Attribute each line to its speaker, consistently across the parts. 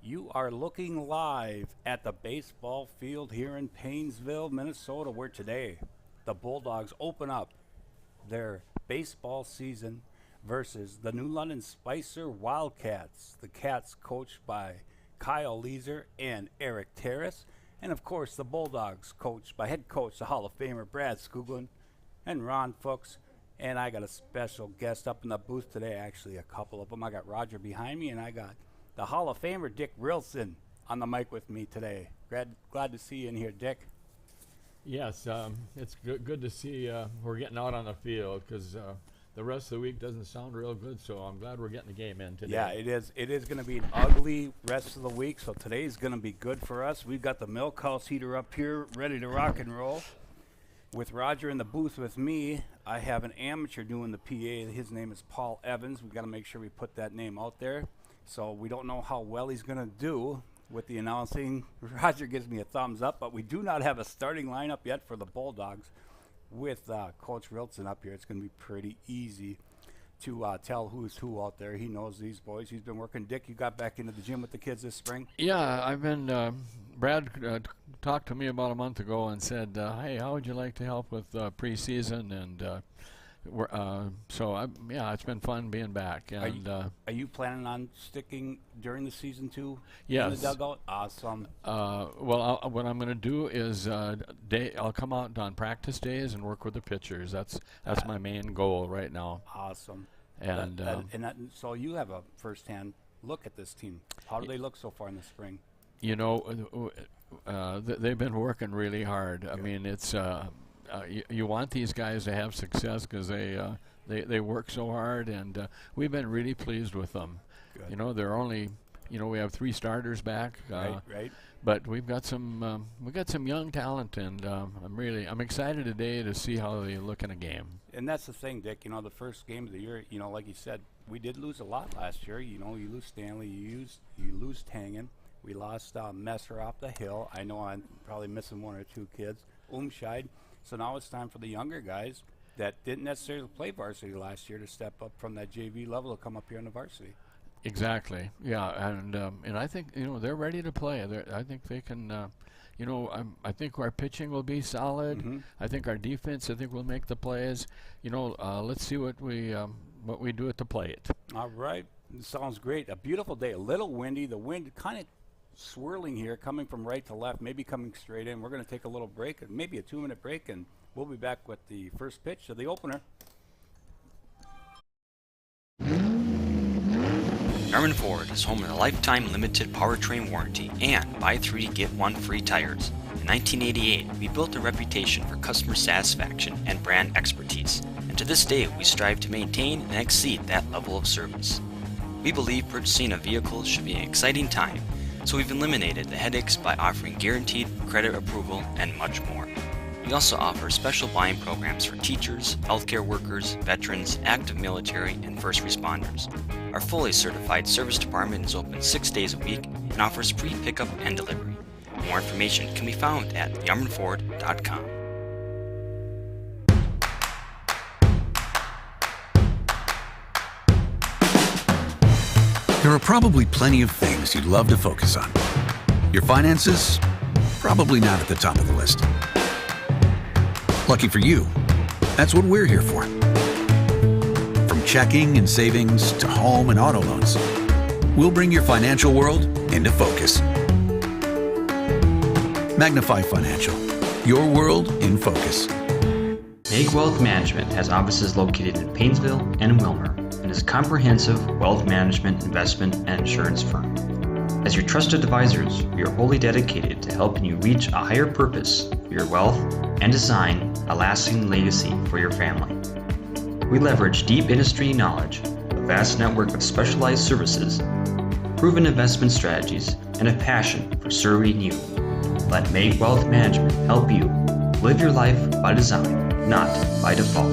Speaker 1: You are looking live at the baseball field here in Paynesville, Minnesota, where today the Bulldogs open up their baseball season versus the New London Spicer Wildcats. The Cats coached by Kyle Leeser and Eric Terrace. And of course the Bulldogs coached by head coach, the Hall of Famer Brad Scooglen and Ron Fuchs. And I got a special guest up in the booth today, actually a couple of them. I got Roger behind me and I got the Hall of Famer Dick Rilson on the mic with me today. Glad to see you in here, Dick.
Speaker 2: Yes, it's good to see we're getting out on the field because the rest of the week doesn't sound real good, so I'm glad we're getting the game in today.
Speaker 1: Yeah, it is. It is going to be an ugly rest of the week, so today's going to be good for us. We've got the milk house heater up here ready to rock and roll. With Roger in the booth with me, I have an amateur doing the PA. His name is Paul Evans. We've got to make sure we put that name out there. So we don't know how well he's going to do with the announcing. Roger gives me a thumbs up, but we do not have a starting lineup yet for the Bulldogs. With Coach Rilson up here, it's going to be pretty easy to tell who's who out there. He knows these boys. He's been working. Dick, you got back into the gym with the kids this spring?
Speaker 2: Yeah, I've been, Brad talked to me about a month ago and said, hey, how would you like to help with preseason? And yeah, it's been fun being back. And
Speaker 1: are you planning on sticking during the season too?
Speaker 2: Yes.
Speaker 1: In the dugout? Awesome.
Speaker 2: Well, what I'm going to do is I'll come out on practice days and work with the pitchers. That's my main goal right now.
Speaker 1: Awesome.
Speaker 2: And
Speaker 1: so you have a firsthand look at this team. How do they look so far in the spring?
Speaker 2: You know, they've been working really hard. Good. I mean, it's. You want these guys to have success because they work so hard, and we've been really pleased with them. Good. You know, they're only, we have 3 starters back,
Speaker 1: right.
Speaker 2: But we've got some young talent, and I'm excited today to see how they look in a game.
Speaker 1: And that's the thing, Dick. The first game of the year, like you said, we did lose a lot last year. You lose Stanley, you lose Tangen. We lost Messer off the hill. I know I'm probably missing 1 or 2 kids. Umscheid. So now it's time for the younger guys that didn't necessarily play varsity last year to step up from that JV level to come up here in the varsity.
Speaker 2: Exactly. Yeah, and I think they're ready to play. I think they can. I think our pitching will be solid. Mm-hmm. I think our defense. I think we'll make the plays. Let's see what we do at the plate.
Speaker 1: All right, sounds great. A beautiful day. A little windy. The wind kind of swirling here, coming from right to left, maybe coming straight in. We're going to take a little break, maybe a 2-minute break, and we'll be back with the first pitch of the opener.
Speaker 3: Garmin Ford is home to a lifetime limited powertrain warranty and buy 3 get 1 free tires. In 1988, we built a reputation for customer satisfaction and brand expertise, and to this day we strive to maintain and exceed that level of service. We believe purchasing a vehicle should be an exciting time, so we've eliminated the headaches by offering guaranteed credit approval and much more. We also offer special buying programs for teachers, healthcare workers, veterans, active military, and first responders. Our fully certified service department is open 6 days a week and offers free pickup and delivery. More information can be found at yarmanford.com.
Speaker 4: There are probably plenty of things you'd love to focus on. Your finances? Probably not at the top of the list. Lucky for you, that's what we're here for. From checking and savings to home and auto loans, we'll bring your financial world into focus. Magnify Financial, your world in focus.
Speaker 5: Meg Wealth Management has offices located in Paynesville and Wilmer, and is a comprehensive wealth management, investment, and insurance firm. As your trusted advisors, we are wholly dedicated to helping you reach a higher purpose for your wealth and design a lasting legacy for your family. We leverage deep industry knowledge, a vast network of specialized services, proven investment strategies, and a passion for serving you. Let Meg Wealth Management help you live your life by design, not by default.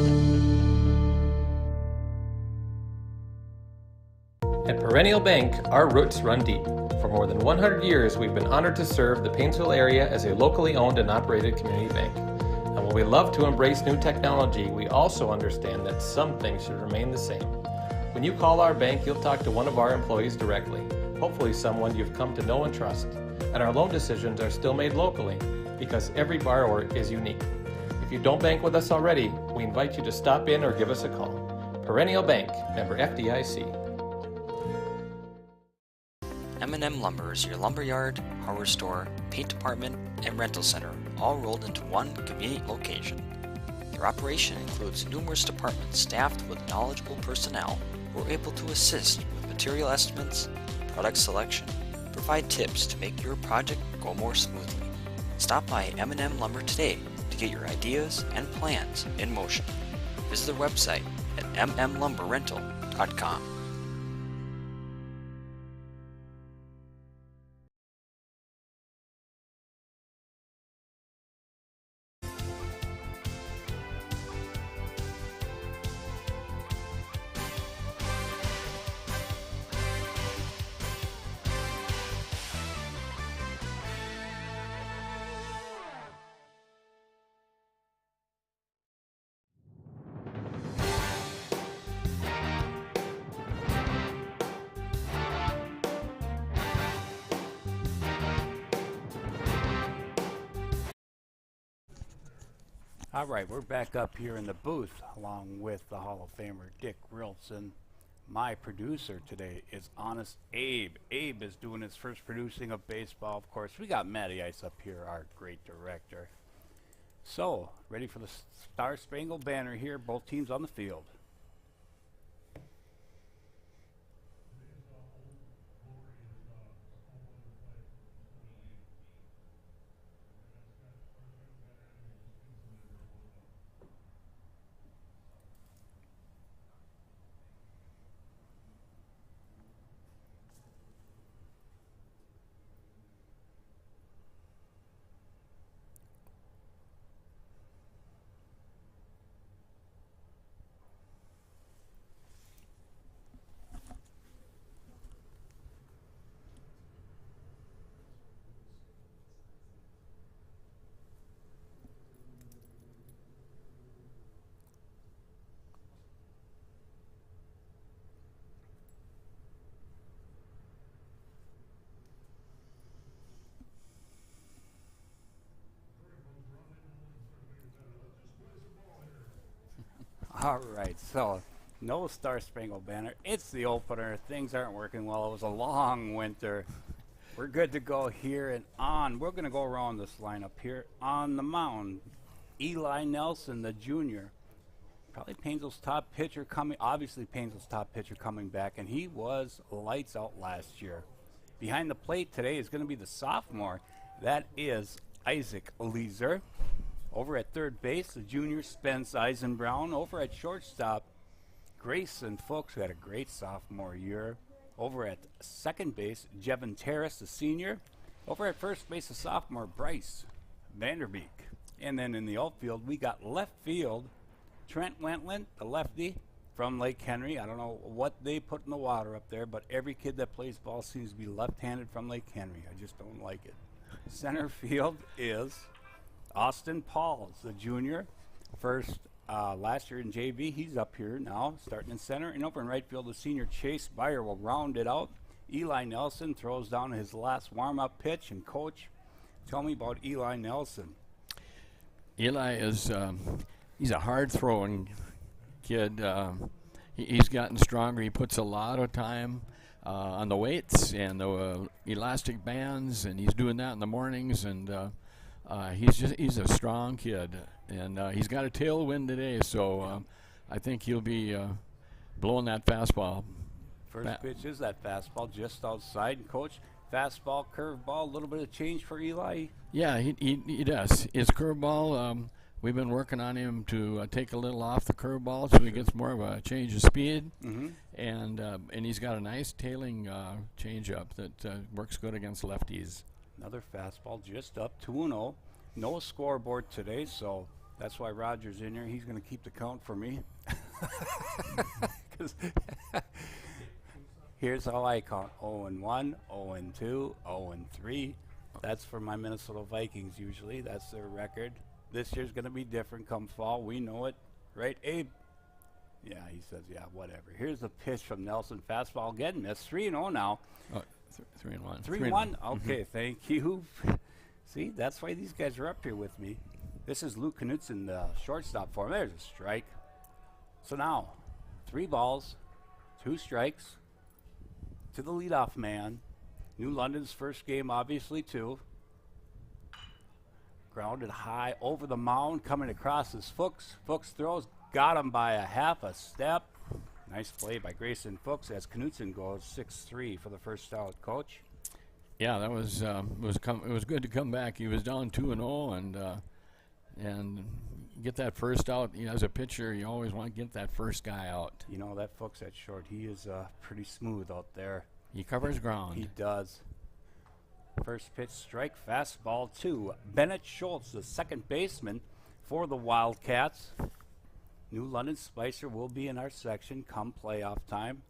Speaker 6: At Perennial Bank, our roots run deep. For more than 100 years, we've been honored to serve the Paynesville area as a locally owned and operated community bank. And while we love to embrace new technology, we also understand that some things should remain the same. When you call our bank, you'll talk to one of our employees directly. hopefully someone you've come to know and trust. And our loan decisions are still made locally because every borrower is unique. If you don't bank with us already, we invite you to stop in or give us a call. Perennial Bank, member FDIC.
Speaker 3: M&M Lumber is your lumberyard, hardware store, paint department, and rental center, all rolled into one convenient location. Their operation includes numerous departments staffed with knowledgeable personnel who are able to assist with material estimates, product selection, provide tips to make your project go more smoothly. Stop by M&M Lumber today to get your ideas and plans in motion. Visit their website at mmlumberrental.com.
Speaker 1: All right, we're back up here in the booth along with the Hall of Famer Dick Rilson. My producer today is Honest Abe. Abe is doing his first producing of baseball. Of course, we got Matty Ice up here, our great director. So, ready for the Star Spangled Banner here, both teams on the field. All right, so no Star Spangled Banner. It's the opener. Things aren't working well. It was a long winter. We're good to go here and on. We're going to go around this lineup here on the mound. Eli Nelson, the junior. Probably Paynesville's top pitcher coming. Obviously, Paynesville's top pitcher coming back, and he was lights out last year. Behind the plate today is going to be the sophomore. That is Isaac Leeser. Over at third base, the junior Spence Eisenbrown. Over at shortstop, Grayson Fuchs, who had a great sophomore year. Over at second base, Jevin Terrace, the senior. Over at first base, the sophomore Bryce Vanderbeek. And then in the outfield, we got left field, Trent Wentland, the lefty from Lake Henry. I don't know what they put in the water up there, but every kid that plays ball seems to be left-handed from Lake Henry. I just don't like it. Center field is Austin Pauls, the junior. First last year in JV, he's up here now, starting in center. And over in right field, the senior Chase Byer will round it out. Eli Nelson throws down his last warm-up pitch. And Coach, tell me about Eli Nelson.
Speaker 2: Eli is he's a hard-throwing kid. He's gotten stronger. He puts a lot of time on the weights and the elastic bands, and he's doing that in the mornings. And he's a strong kid, and he's got a tailwind today. So I think he'll be blowing that fastball.
Speaker 1: First pitch is that fastball just outside. And Coach, fastball, curveball, a little bit of change for Eli.
Speaker 2: Yeah, he does. His curveball, we've been working on him to take a little off the curveball so he gets more of a change of speed.
Speaker 1: Mm-hmm.
Speaker 2: And he's got a nice tailing changeup that works good against lefties.
Speaker 1: Another fastball just up 2-0. No scoreboard today, so that's why Roger's in here. He's going to keep the count for me. Here's how I count: 0-1, 0-2, 0-3. That's for my Minnesota Vikings usually. That's their record. This year's going to be different come fall. We know it. Right, Abe? Yeah, he says, yeah, whatever. Here's the pitch from Nelson. Fastball again. Missed. 3-0 now.
Speaker 2: 3-1.
Speaker 1: 3-1? Okay, thank you. See, that's why these guys are up here with me. This is Luke Knutson, the shortstop for him. There's a strike. So now, 3 balls, 2 strikes to the leadoff man. New London's first game, obviously, too. Grounded high over the mound, coming across is Fuchs. Fuchs throws, got him by a half a step. Nice play by Grayson Fuchs as Knutson goes 6-3 for the first out, Coach.
Speaker 2: Yeah, that was it was good to come back. He was down 2-0 and get that first out. You know, as a pitcher, you always want to get that first guy out.
Speaker 1: You know, that Fuchs at short, he is pretty smooth out there.
Speaker 2: He covers ground.
Speaker 1: He does. First pitch strike, fastball 2. Bennett Schultz, the second baseman for the Wildcats. New London Spicer will be in our section come playoff time.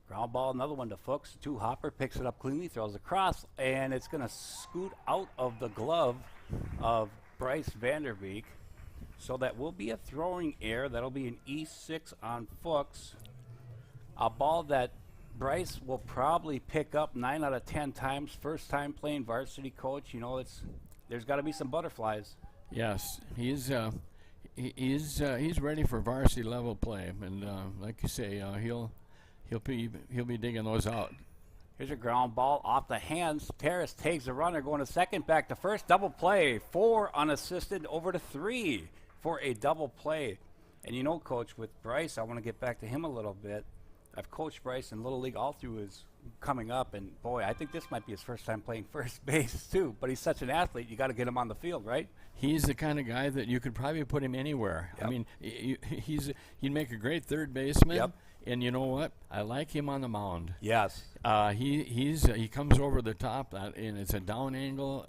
Speaker 1: Ground ball, another one to Fuchs. 2 hopper, picks it up cleanly, throws across, and it's going to scoot out of the glove of Bryce Vanderbeek. So that will be a throwing error. That'll be an E6 on Fuchs. A ball that Bryce will probably pick up 9 out of 10 times. First time playing varsity, Coach. You know, there's got to be some butterflies.
Speaker 2: Yes, he's ready for varsity level play, and like you say, he'll be digging those out.
Speaker 1: Here's a ground ball off the hands. Terrace takes a runner, going to second, back to first. Double play. 4 unassisted over to 3 for a double play. And you know, Coach, with Bryce, I want to get back to him a little bit. I've coached Bryce in Little League all through his coming up, and boy, I think this might be his first time playing first base too. But he's such an athlete, you got to get him on the field, right?
Speaker 2: He's the kind of guy that you could probably put him anywhere.
Speaker 1: Yep.
Speaker 2: I mean, he'd make a great third baseman.
Speaker 1: Yep.
Speaker 2: And you know what? I like him on the mound.
Speaker 1: Yes.
Speaker 2: He comes over the top, and it's a down angle.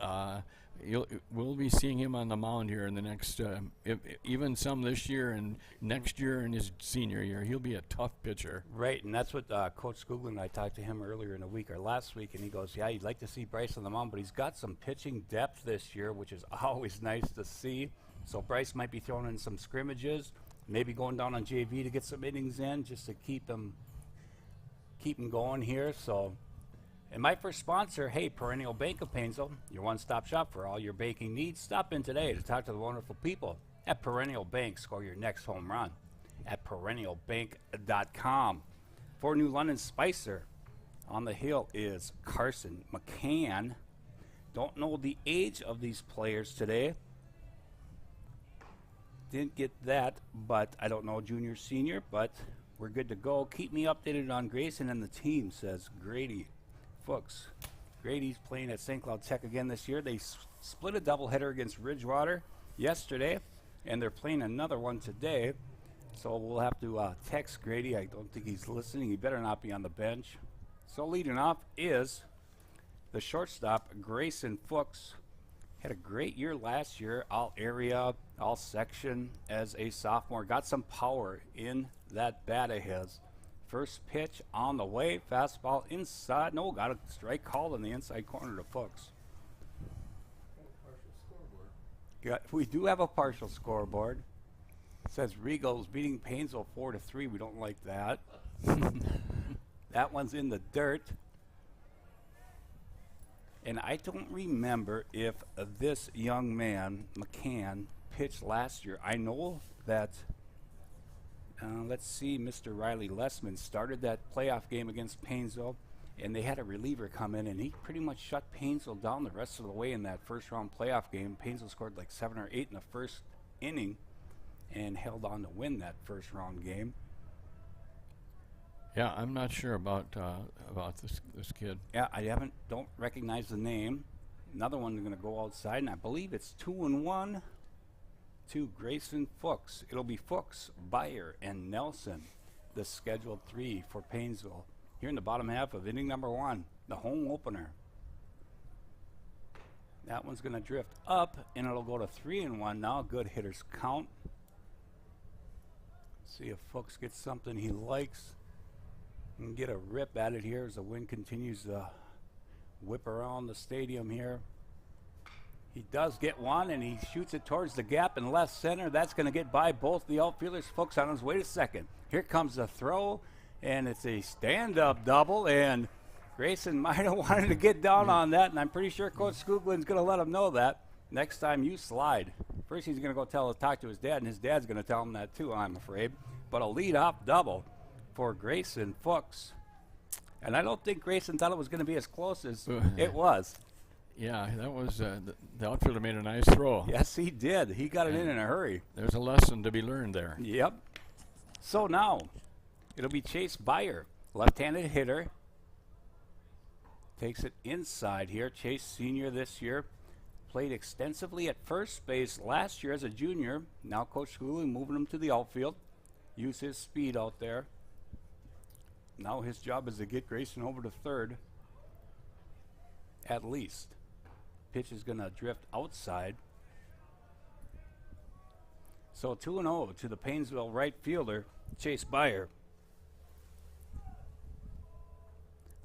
Speaker 2: We'll be seeing him on the mound here in the next, even some this year and next year and his senior year. He'll be a tough pitcher.
Speaker 1: Right, and that's what Coach Skoogler and I talked to him earlier in the week or last week, and he goes, yeah, you'd like to see Bryce on the mound, but he's got some pitching depth this year, which is always nice to see. So Bryce might be throwing in some scrimmages, maybe going down on JV to get some innings in just to keep him going here. So. And my first sponsor, hey, Perennial Bank of Paynesville, your one-stop shop for all your banking needs. Stop in today to talk to the wonderful people at Perennial Bank. Score your next home run at perennialbank.com. For New London Spicer, on the hill is Carson McCann. Don't know the age of these players today. Didn't get that, but I don't know junior, senior, but we're good to go. Keep me updated on Grayson and the team, says Grady Fuchs. Grady's playing at St. Cloud Tech again this year. They split a doubleheader against Ridgewater yesterday, and they're playing another one today. So we'll have to text Grady. I don't think he's listening. He better not be on the bench. So leading off is the shortstop, Grayson Fuchs. Had a great year last year, all area, all section as a sophomore. Got some power in that bat of his. First pitch on the way, fastball inside. No, got a strike called in the inside corner to Fuchs. We do have a partial scoreboard. It says Regal's beating Paynesville 4-3. We don't like that. That one's in the dirt. And I don't remember if this young man, McCann, pitched last year. I know that let's see, Mr. Riley Lessman started that playoff game against Paynesville, and they had a reliever come in, and he pretty much shut Paynesville down the rest of the way in that first-round playoff game. Paynesville scored like 7 or 8 in the first inning and held on to win that first-round game.
Speaker 2: Yeah, I'm not sure about this kid.
Speaker 1: Yeah, don't recognize the name. Another one going to go outside, and I believe it's 2-1. To Grayson Fuchs. It'll be Fuchs, Beyer, and Nelson, the scheduled 3 for Paynesville. Here in the bottom half of inning number 1, the home opener. That one's going to drift up, and it'll go to 3-1 now. Good hitters count. See if Fuchs gets something he likes and get a rip at it here as the wind continues to whip around the stadium here. He does get one, and he shoots it towards the gap in left center. That's going to get by both the outfielders. Fuchs on his way to second. Here comes the throw, and it's a stand-up double, and Grayson might have wanted to get down on that, and I'm pretty sure Coach Skooglin's going to let him know that. Next time you slide. First he's going to go talk to his dad, and his dad's going to tell him that too, I'm afraid. But a lead-off double for Grayson Fuchs. And I don't think Grayson thought it was going to be as close as it was.
Speaker 2: Yeah, that was the outfielder made a nice throw.
Speaker 1: Yes, he did. He got it in a hurry.
Speaker 2: There's a lesson to be learned there.
Speaker 1: Yep. So now it'll be Chase Beyer, left-handed hitter. Takes it inside here. Chase, senior this year. Played extensively at first base last year as a junior. Now Coach Skoogling moving him to the outfield. Use his speed out there. Now his job is to get Grayson over to third. At least. Pitch is going to drift outside. So 2-0 to the Paynesville right fielder, Chase Beyer.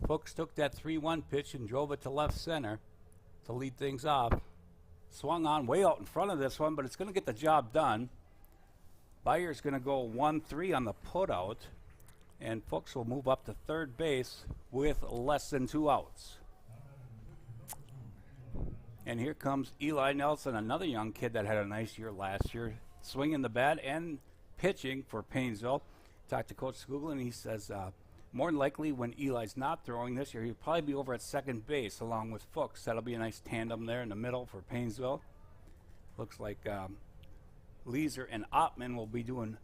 Speaker 1: Fuchs took that 3-1 pitch and drove it to left center to lead things off. Swung on way out in front of this one, but it's going to get the job done. Beyer's going to go 1-3 on the putout, and Fuchs will move up to third base with less than 2 outs. And here comes Eli Nelson, another young kid that had a nice year last year, swinging the bat and pitching for Paynesville. Talked to Coach Skoogling, and he says more than likely when Eli's not throwing this year, he'll probably be over at second base along with Fuchs. That'll be a nice tandem there in the middle for Paynesville. Looks like Leeser and Ottman will be doing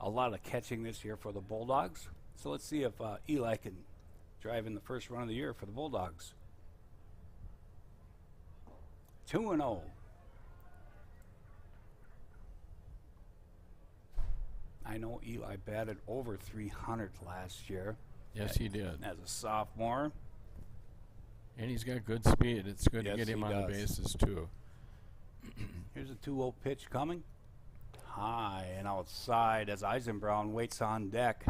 Speaker 1: a lot of catching this year for the Bulldogs. So let's see if Eli can drive in the first run of the year for the Bulldogs. 2-0. I know Eli batted over 300 last year.
Speaker 2: Yes, he did.
Speaker 1: As a sophomore.
Speaker 2: And he's got good speed. It's good to get him on the bases, too.
Speaker 1: Here's a 2-0 pitch coming. High and outside as Eisenbrown waits on deck.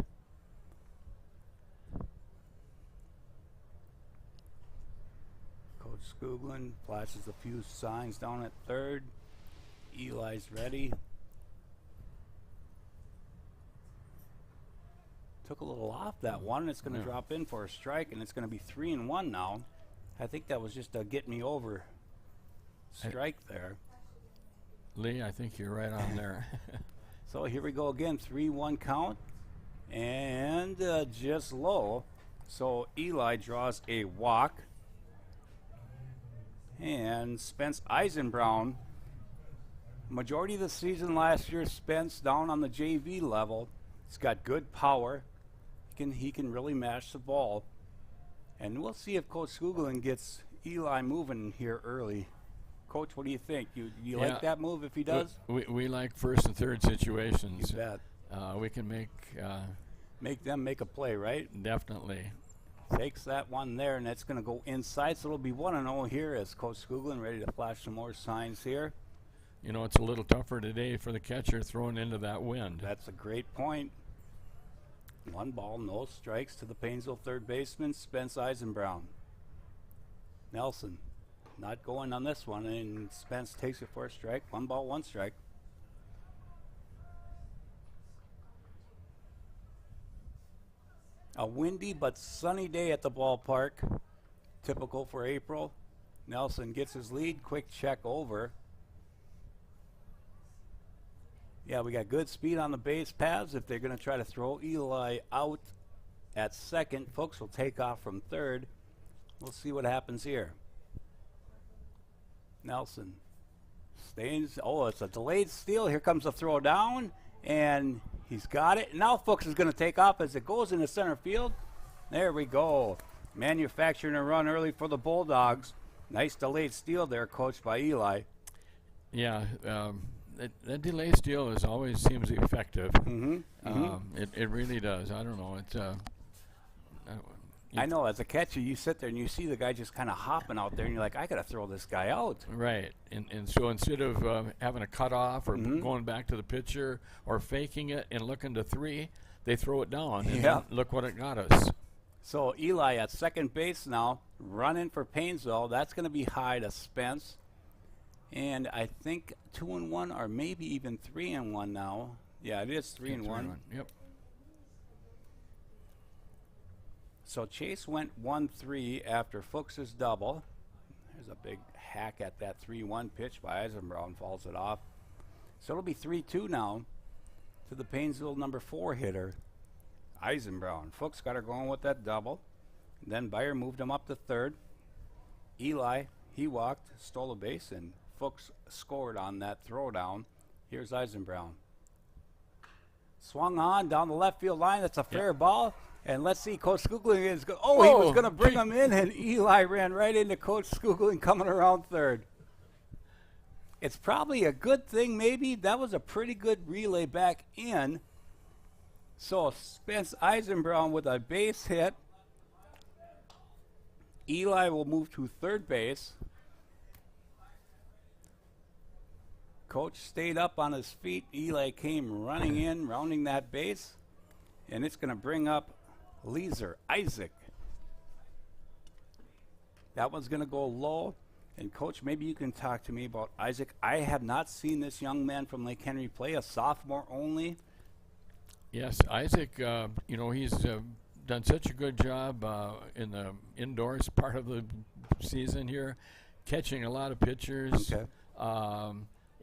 Speaker 1: Coach Skoogling flashes a few signs down at third. Eli's ready. Took a little off that one. It's going to drop in for a strike, and it's going to be 3-1 now. I think that was just a get me over strike there.
Speaker 2: Lee, I think you're right on there.
Speaker 1: So here we go again, 3-1 count, and just low. So Eli draws a walk, and Spence Eisenbrown, majority of the season last year, Spence down on the JV level. He's got good power. He can really mash the ball. And we'll see if Coach Skoogling gets Eli moving here early. Coach, what do you think? You like that move if he does?
Speaker 2: We like first and third situations.
Speaker 1: You bet.
Speaker 2: We can
Speaker 1: make them make a play, right?
Speaker 2: Definitely.
Speaker 1: Takes that one there, and that's going to go inside. So it'll be 1-0 here as Coach Skoogling ready to flash some more signs here.
Speaker 2: You know, it's a little tougher today for the catcher throwing into that wind.
Speaker 1: That's a great point. 1 ball, no strikes to the Paynesville third baseman, Spence Eisenbrown. Nelson not going on this one, and Spence takes it for a strike. 1 ball, 1 strike. A windy but sunny day at the ballpark, typical for April. Nelson gets his lead, quick check over. Yeah, we got good speed on the base paths. If they're going to try to throw Eli out at second, Fuchs will take off from third. We'll see what happens here. Nelson stays. Oh, it's a delayed steal. Here comes the throw down, and he's got it. Now Fuchs is going to take off as it goes into center field. There we go. Manufacturing a run early for the Bulldogs. Nice delayed steal there, coached by Eli.
Speaker 2: Yeah, that delay steal always seems effective. It really does. I don't know.
Speaker 1: I know, as a catcher, you sit there and you see the guy just kind of hopping out there, and you're like, I got to throw this guy out.
Speaker 2: Right. And so instead of having a cutoff or going back to the pitcher or faking it and looking to 3, they throw it down. And then look what it got us.
Speaker 1: So Eli at second base now, running for Paynesville. That's going to be high to Spence. And I think 2-1 or maybe even 3-1 now. Yeah, it is 3-1.
Speaker 2: Yep.
Speaker 1: So Chase went 1-3 after Fuchs's double. There's a big hack at that 3-1 pitch by Eisenbrown, falls it off. So it'll be 3-2 now to the Paynesville number 4 hitter, Eisenbrown. Fuchs got her going with that double. Then Beyer moved him up to third. Eli, he walked, stole a base, and Fuchs scored on that throwdown. Here's Eisenbrown. Swung on down the left field line. That's a fair ball. And let's see, Coach Skugling is he was going to bring him in, and Eli ran right into Coach Skugling coming around third. It's probably a good thing, maybe. That was a pretty good relay back in. So Spence Eisenbrown with a base hit. Eli will move to third base. Coach stayed up on his feet. Eli came running in, rounding that base. And it's going to bring up Leeser, Isaac. That one's going to go low. And, Coach, maybe you can talk to me about Isaac. I have not seen this young man from Lake Henry play, a sophomore only.
Speaker 2: Yes, Isaac, he's done such a good job in the indoors part of the season here, catching a lot of pitchers.
Speaker 1: Okay.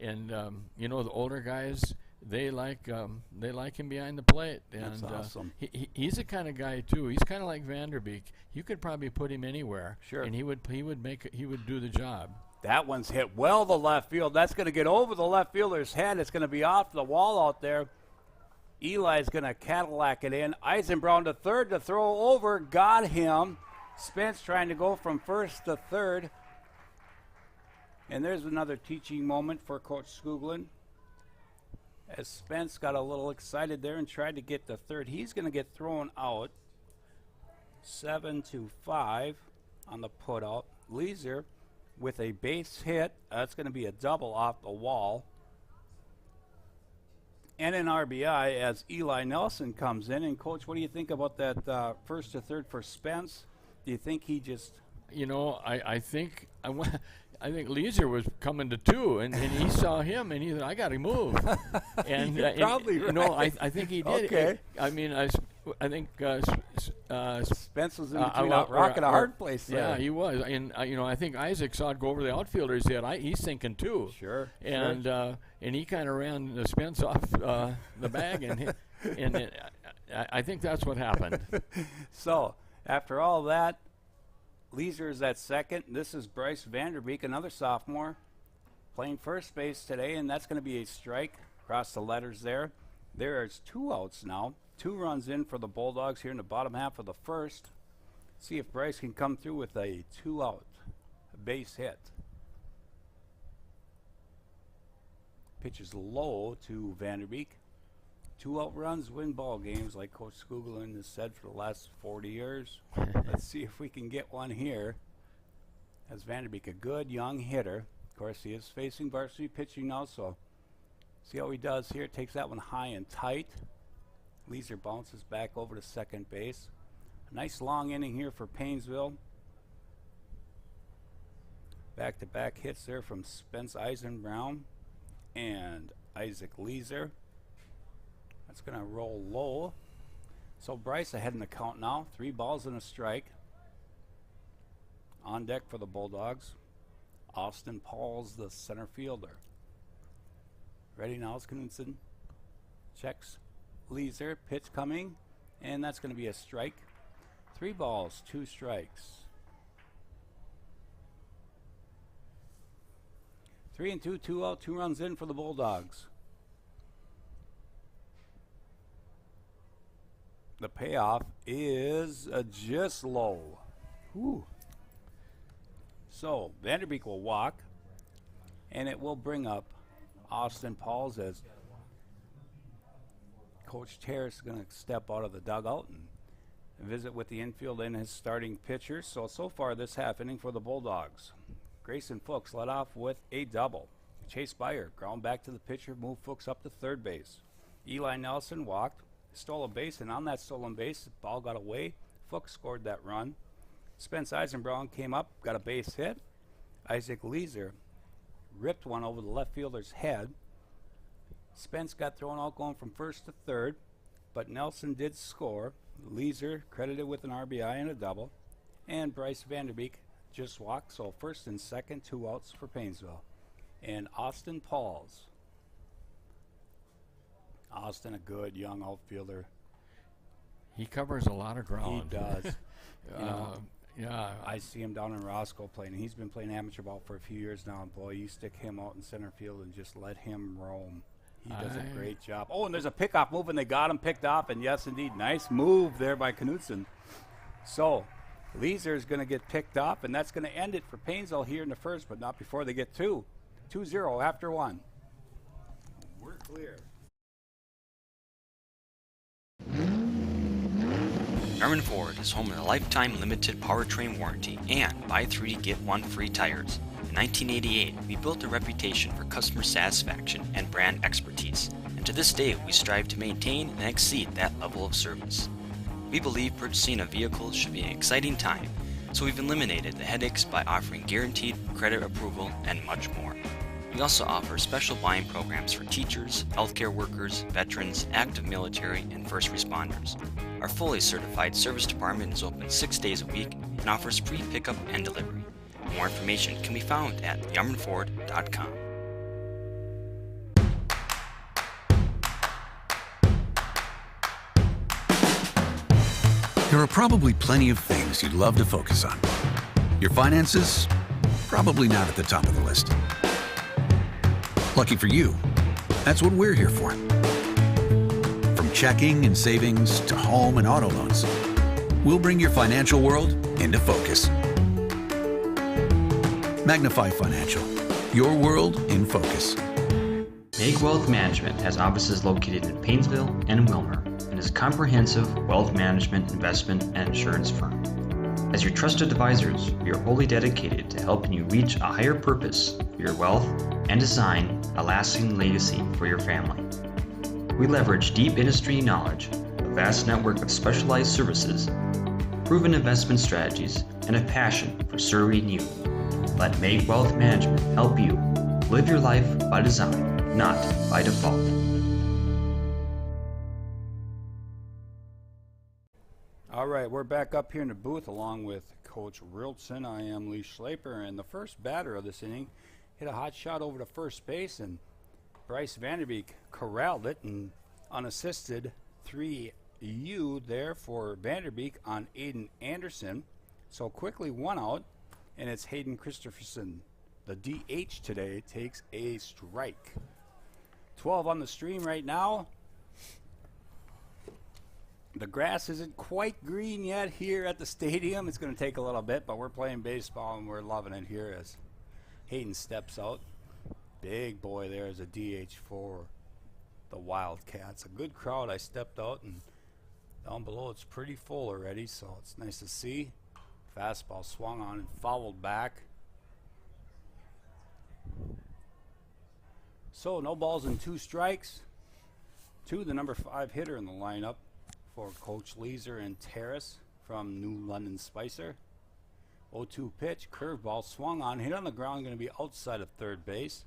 Speaker 2: The older guys, they like him behind the plate. And
Speaker 1: That's awesome.
Speaker 2: He's the kind of guy too. He's kind of like Vanderbeek. You could probably put him anywhere.
Speaker 1: Sure.
Speaker 2: And he would do the job.
Speaker 1: That one's hit well to left field. That's going to get over the left fielder's head. It's going to be off the wall out there. Eli's going to Cadillac it in. Eisenbrown to third to throw over. Got him. Spence trying to go from first to third. And there's another teaching moment for Coach Skugling. As Spence got a little excited there and tried to get to third. He's going to get thrown out. 7-5 on the putout. Leeser with a base hit. That's going to be a double off the wall. And an RBI as Eli Nelson comes in. And, Coach, what do you think about that first to third for Spence? Do you think he just...
Speaker 2: I think Leeser was coming to two, and he saw him, and he said, "I got to move." And
Speaker 1: probably right.
Speaker 2: I think he did.
Speaker 1: Okay.
Speaker 2: I think
Speaker 1: Spence was in between a rock and a hard place there.
Speaker 2: Yeah, he was. And I think Isaac saw it go over the outfielder's head. He's thinking too.
Speaker 1: Sure.
Speaker 2: And he kind of ran the Spence off the bag, and I think that's what happened.
Speaker 1: So after all that, Leeser is at second. This is Bryce Vanderbeek, another sophomore, playing first base today, and that's going to be a strike across the letters there. There's 2 outs now. 2 runs in for the Bulldogs here in the bottom half of the first. See if Bryce can come through with a 2-out base hit. Pitch is low to Vanderbeek. 2-out runs win ball games, like Coach Skugling has said for the last 40 years. Let's see if we can get one here. As Vanderbeek, a good young hitter. Of course, he is facing varsity pitching now, so see how he does here. Takes that one high and tight. Leeser bounces back over to second base. A nice long inning here for Paynesville. Back-to-back hits there from Spence Eisenbrown and Isaac Leeser. That's going to roll low. So Bryce ahead in the count now. 3 balls and a strike. On deck for the Bulldogs. Austin Pauls, the center fielder. Ready now is Knudsen. Checks Leeser. Pitch coming. And that's going to be a strike. 3 balls, 2 strikes. 3-2, 2 out, 2 runs in for the Bulldogs. The payoff is just low. Whew. So Vanderbeek will walk, and it will bring up Austin Pauls as Coach Terrace is going to step out of the dugout and visit with the infield and his starting pitchers. So far this half inning for the Bulldogs. Grayson Fuchs led off with a double. Chase Beyer ground back to the pitcher, moved Fuchs up to third base. Eli Nelson walked, stole a base, and on that stolen base, the ball got away. Fuchs scored that run. Spence Eisenbrown came up, got a base hit. Isaac Leeser ripped one over the left fielder's head. Spence got thrown out going from first to third, but Nelson did score. Leeser credited with an RBI and a double. And Bryce Vanderbeek just walked, so first and second, 2 outs for Paynesville. And Austin Pauls. Austin, a good young outfielder.
Speaker 2: He covers a lot of ground.
Speaker 1: He does. You know,
Speaker 2: yeah.
Speaker 1: I see him down in Roscoe playing. He's been playing amateur ball for a few years now. And boy, you stick him out in center field and just let him roam. He does a great job. Oh, and there's a pickoff move, and they got him picked off. And yes, indeed, nice move there by Knudsen. So, Leeser is going to get picked up, and that's going to end it for Paynesville here in the first, but not before they get 2. 2-0 after 1. We're clear.
Speaker 3: Norman Ford is home of the lifetime limited powertrain warranty and buy 3 get 1 free tires. In 1988, we built a reputation for customer satisfaction and brand expertise, and to this day we strive to maintain and exceed that level of service. We believe purchasing a vehicle should be an exciting time, so we've eliminated the headaches by offering guaranteed credit approval and much more. We also offer special buying programs for teachers, healthcare workers, veterans, active military, and first responders. Our fully certified service department is open 6 days a week and offers free pickup and delivery. More information can be found at yarmanford.com.
Speaker 4: There are probably plenty of things you'd love to focus on. Your finances? Probably not at the top of the list. Lucky for you, that's what we're here for. From checking and savings to home and auto loans, we'll bring your financial world into focus. Magnify Financial, your world in focus.
Speaker 5: Meg Wealth Management has offices located in Paynesville and Wilmer and is a comprehensive wealth management, investment, and insurance firm. As your trusted advisors, we are wholly dedicated to helping you reach a higher purpose for your wealth and design a lasting legacy for your family. We leverage deep industry knowledge, a vast network of specialized services, proven investment strategies, and a passion for serving you. Let Meg Wealth Management help you live your life by design, not by default.
Speaker 1: All right, we're back up here in the booth along with Coach Riltson. I am Lee Schleiper, and the first batter of this inning hit a hot shot over to first base, and Bryce Vanderbeek corralled it, and unassisted 3-U there for Vanderbeek on Aiden Anderson. So quickly 1 out, and it's Hayden Christopherson. The DH today takes a strike. 12 on the stream right now. The grass isn't quite green yet here at the stadium. It's going to take a little bit, but we're playing baseball and we're loving it here as Hayden steps out. Big boy there as a DH for the Wildcats. A good crowd. I stepped out, and down below it's pretty full already, so it's nice to see. Fastball swung on and fouled back. So no balls and 2 strikes. The number 5 hitter in the lineup for Coach Leeser and Terrace from New London Spicer. 0-2 pitch, curveball swung on, hit on the ground, going to be outside of third base.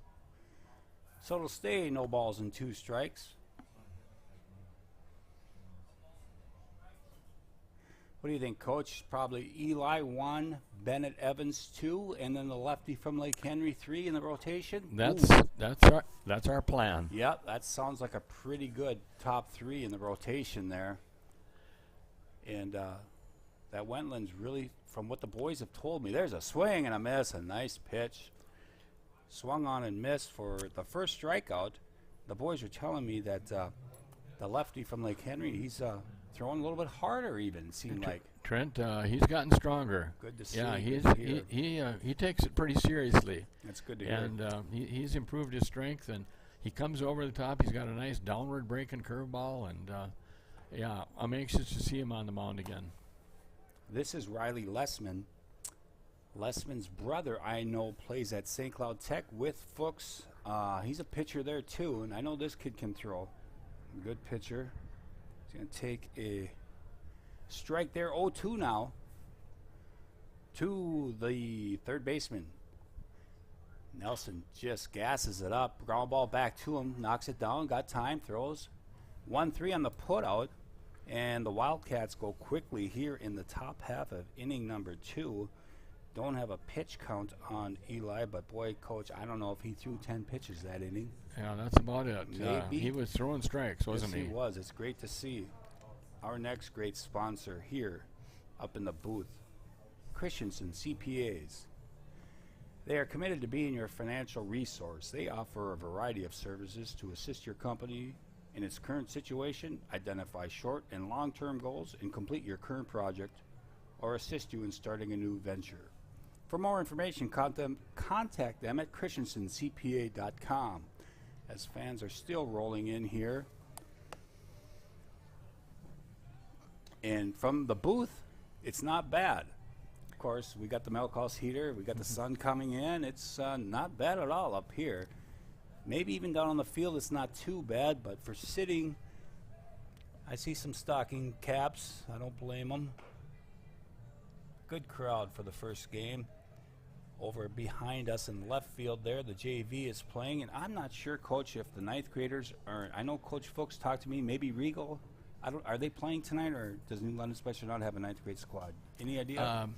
Speaker 1: So it'll stay no balls and 2 strikes. What do you think, Coach? Probably Eli 1, Bennett Evans 2, and then the lefty from Lake Henry 3 in the rotation.
Speaker 2: That's our plan.
Speaker 1: Yep, that sounds like a pretty good top 3 in the rotation there. And that Wentland's really, from what the boys have told me, there's a swing and a miss, a nice pitch. Swung on and missed for the first strikeout. The boys are telling me that the lefty from Lake Henry, he's throwing a little bit harder even, it seemed like.
Speaker 2: Trent, he's gotten stronger.
Speaker 1: Good to see.
Speaker 2: Yeah, he takes it pretty seriously.
Speaker 1: That's good to hear.
Speaker 2: And he's improved his strength, and he comes over the top. He's got a nice downward breaking curveball, and yeah, I'm anxious to see him on the mound again.
Speaker 1: This is Riley Lessman. Lessman's brother, I know, plays at St. Cloud Tech with Fuchs. He's a pitcher there too, and I know this kid can throw. Good pitcher. He's going to take a strike there. 0-2 now to the third baseman. Nelson just gasses it up. Ground ball back to him. Knocks it down. Got time. Throws. 1-3 on the put out. And the Wildcats go quickly here in the top half of inning number 2. Don't have a pitch count on Eli, but boy, Coach, I don't know if he threw 10 pitches that inning.
Speaker 2: Yeah, that's about it.
Speaker 1: Maybe.
Speaker 2: He was throwing strikes, wasn't
Speaker 1: Yes,
Speaker 2: he?
Speaker 1: he was. It's great to see. Our next great sponsor here up in the booth, Christensen CPAs. They are committed to being your financial resource. They offer a variety of services to assist your company in its current situation, identify short and long-term goals, and complete your current project, or assist you in starting a new venture. For more information, contact them at christensencpa.com. As fans are still rolling in here. And from the booth, it's not bad. Of course, we got the milk house heater. We got the sun coming in. It's not bad at all up here. Maybe even down on the field, it's not too bad. But for sitting, I see some stocking caps. I don't blame them. Good crowd for the first game. Over behind us in left field there, the JV is playing. And I'm not sure, Coach, if the ninth graders are, I know Coach Fuchs talked to me, maybe Regal. Are they playing tonight, or does New London Special not have a ninth grade squad? Any idea?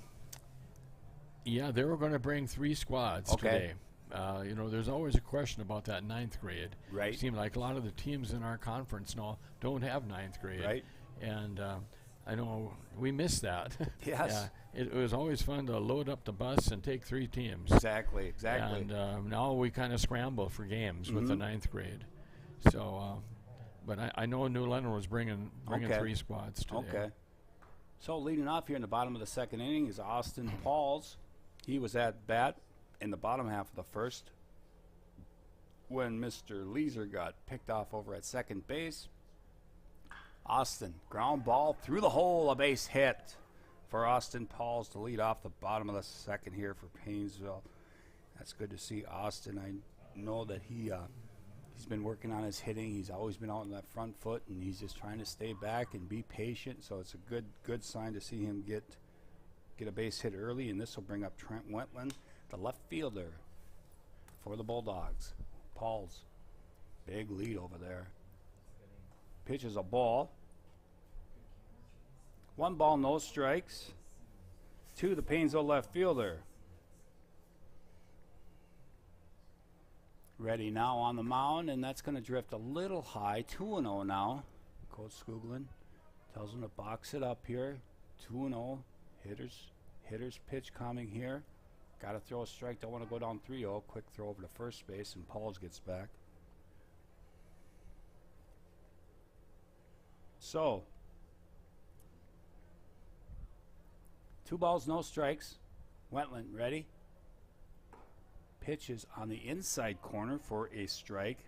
Speaker 2: Yeah, they were going to bring 3 squads today. You know, there's always a question about that ninth grade.
Speaker 1: Right.
Speaker 2: It seems like a lot of the teams in our conference now don't have ninth grade.
Speaker 1: Right.
Speaker 2: And I know we missed that.
Speaker 1: Yes.
Speaker 2: Yeah, it was always fun to load up the bus and take 3 teams.
Speaker 1: Exactly.
Speaker 2: And now we kind of scramble for games with the ninth grade. So, but I know New London was bringing 3 squads today.
Speaker 1: Okay. So leading off here in the bottom of the second inning is Austin Pauls. He was at bat in the bottom half of the first when Mr. Leeser got picked off over at second base. Austin, ground ball through the hole, a base hit for Austin Pauls to lead off the bottom of the second here for Paynesville. That's good to see Austin. I know that he's been working on his hitting. He's always been out on that front foot, and he's just trying to stay back and be patient. So it's a good sign to see him get a base hit early, and this will bring up Trent Wentland, the left fielder for the Bulldogs. Pauls, big lead over there. Pitches a ball. 1 ball, no strikes to the Paynesville left fielder. Ready now on the mound, and that's going to drift a little high. 2-0 now. Coach Skuglin tells him to box it up here. 2-0. Hitter's pitch coming here. Got to throw a strike. Don't want to go down 3-0. Quick throw over to first base, and Pauls gets back. So, 2 balls, no strikes. Wentland ready. Pitches on the inside corner for a strike.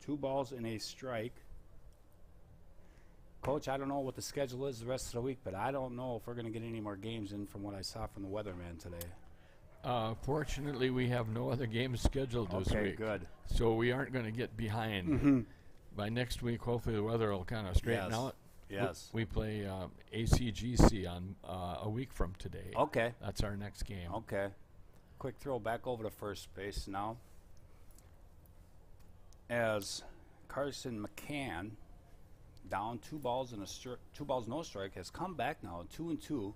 Speaker 1: 2 balls and a strike. Coach, I don't know what the schedule is the rest of the week, but I don't know if we're going to get any more games in from what I saw from the weatherman today.
Speaker 2: Fortunately, we have no other games scheduled this week.
Speaker 1: Okay, good.
Speaker 2: So we aren't going to get behind. By next week, hopefully the weather will kind of straighten out.
Speaker 1: Yes.
Speaker 2: We play ACGC on a week from today.
Speaker 1: Okay.
Speaker 2: That's our next game.
Speaker 1: Okay. Quick throw back over to first base now. As Carson McCann, down 2 balls and 2 balls, no strike, has come back now 2-2 to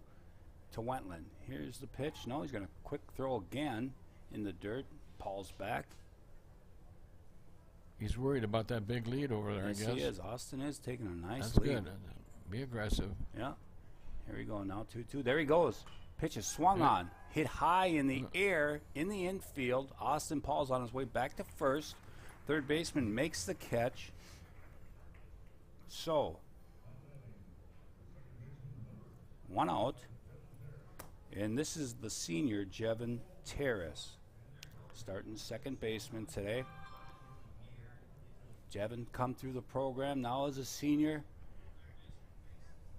Speaker 1: Wentland. Here's the pitch. No, he's going to quick throw again in the dirt. Paul's back.
Speaker 2: He's worried about that big lead over there,
Speaker 1: Yes,
Speaker 2: I guess.
Speaker 1: he is. Austin is taking a nice
Speaker 2: That's
Speaker 1: lead.
Speaker 2: good. Be aggressive.
Speaker 1: Yeah. Here we go now, 2-2. There he goes. Pitch is swung on. Hit high in the air in the infield. Austin Paul's on his way back to first. Third baseman makes the catch. So, 1 out. And this is the senior, Jevin Terrace, starting second baseman today. Jevin come through the program now as a senior,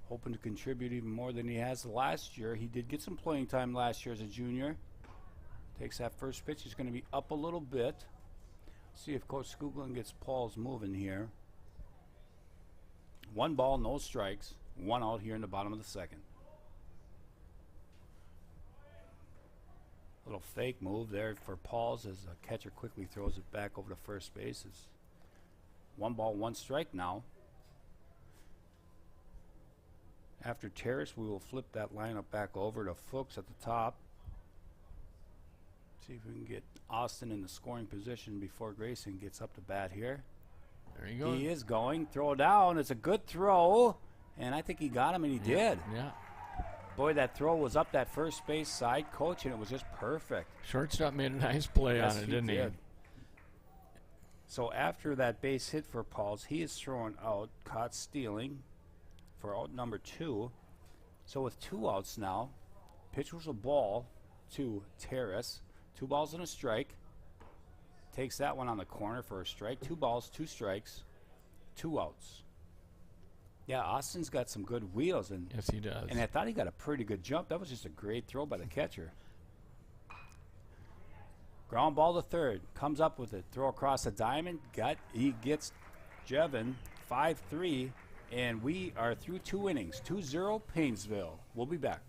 Speaker 1: hoping to contribute even more than he has last year. He did get some playing time last year as a junior. Takes that first pitch. He's going to be up a little bit. See if Coach Skuglin gets Pauls moving here. 1 ball, no strikes. 1 out here in the bottom of the second. Little fake move there for Pauls as the catcher quickly throws it back over to first base. It's 1 ball, 1 strike now. After Terrace, we will flip that lineup back over to Fuchs at the top. See if we can get Austin in the scoring position before Grayson gets up to bat here.
Speaker 2: There you go.
Speaker 1: He is going. Throw down. It's a good throw. And I think he got him, and he did.
Speaker 2: Yeah.
Speaker 1: Boy, that throw was up that first base side, Coach, and it was just perfect.
Speaker 2: Shortstop made a nice play
Speaker 1: Yes,
Speaker 2: on it,
Speaker 1: he
Speaker 2: didn't he?
Speaker 1: did. So after that base hit for Pauls, he is thrown out, caught stealing for out number 2. So with 2 outs now, pitch was a ball to Terrace. 2 balls and a strike. Takes that one on the corner for a strike. 2 balls, 2 strikes, 2 outs. Yeah, Austin's got some good wheels. And
Speaker 2: Yes, he does.
Speaker 1: and I thought he got a pretty good jump. That was just a great throw by the catcher. Ground ball to third. Comes up with it. Throw across the diamond. He gets Jevin 5-3. And we are through 2 innings. 2-0 Paynesville. We'll be back.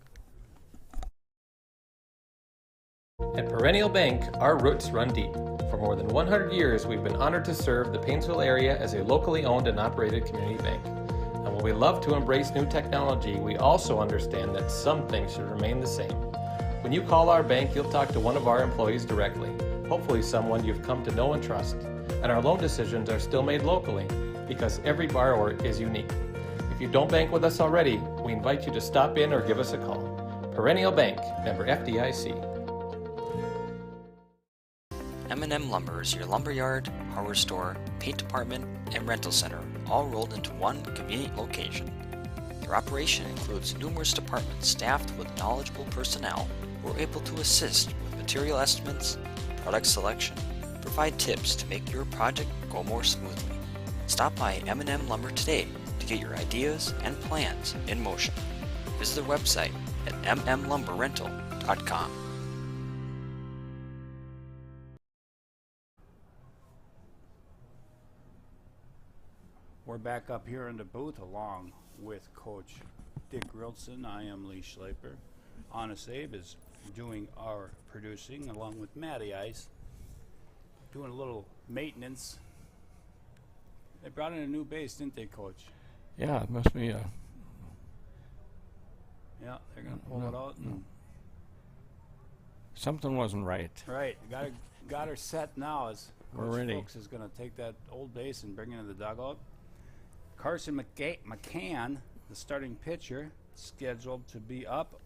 Speaker 6: At Perennial Bank, our roots run deep. For more than 100 years, we've been honored to serve the Paynesville area as a locally owned and operated community bank. And while we love to embrace new technology, we also understand that some things should remain the same. When you call our bank, you'll talk to one of our employees directly, hopefully someone you've come to know and trust. And our loan decisions are still made locally because every borrower is unique. If you don't bank with us already, we invite you to stop in or give us a call. Perennial Bank, member FDIC.
Speaker 3: M&M Lumber is your lumberyard, hardware store, paint department, and rental center, all rolled into one convenient location. Their operation includes numerous departments staffed with knowledgeable personnel who are able to assist with material estimates, product selection, provide tips to make your project go more smoothly. Stop by M&M Lumber today to get your ideas and plans in motion. Visit their website at mmlumberrental.com.
Speaker 1: We're back up here in the booth along with Coach Dick Grilson. I am Lee Schleiper. Honest Abe is doing our producing along with Matty Ice. Doing a little maintenance. They brought in a new base, didn't they, Coach?
Speaker 2: Yeah, it must be a...
Speaker 1: Yeah, they're going to pull it out. And
Speaker 2: Something wasn't right.
Speaker 1: right, got her set now as
Speaker 2: We're
Speaker 1: Coach
Speaker 2: ready.
Speaker 1: Fuchs is going to take that old base and bring it into the dugout. Carson McCann, the starting pitcher, scheduled to be up,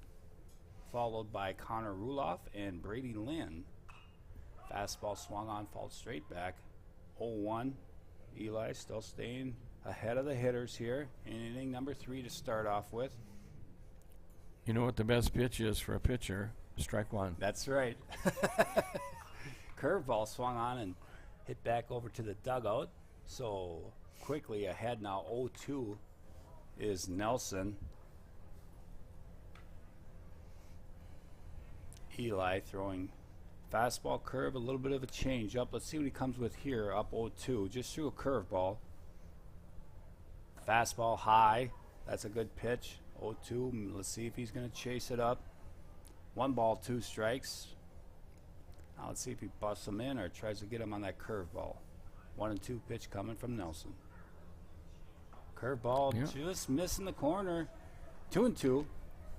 Speaker 1: followed by Connor Ruloff and Brady Lynn. Fastball swung on, fouled straight back. 0-1. Eli still staying ahead of the hitters here in inning number 3 to start off with.
Speaker 2: You know what the best pitch is for a pitcher? Strike one.
Speaker 1: That's right. Curveball swung on and hit back over to the dugout. So quickly ahead now, 0-2 is Nelson. Eli throwing fastball curve, a little bit of a change up. Let's see what he comes with here, up 0-2. Just threw a curveball. Fastball high. That's a good pitch. 0-2. Let's see if he's going to chase it up. 1 ball, 2 strikes. Now let's see if he busts him in or tries to get him on that curveball. 1-2 pitch coming from Nelson. Curveball just missing the corner. 2-2.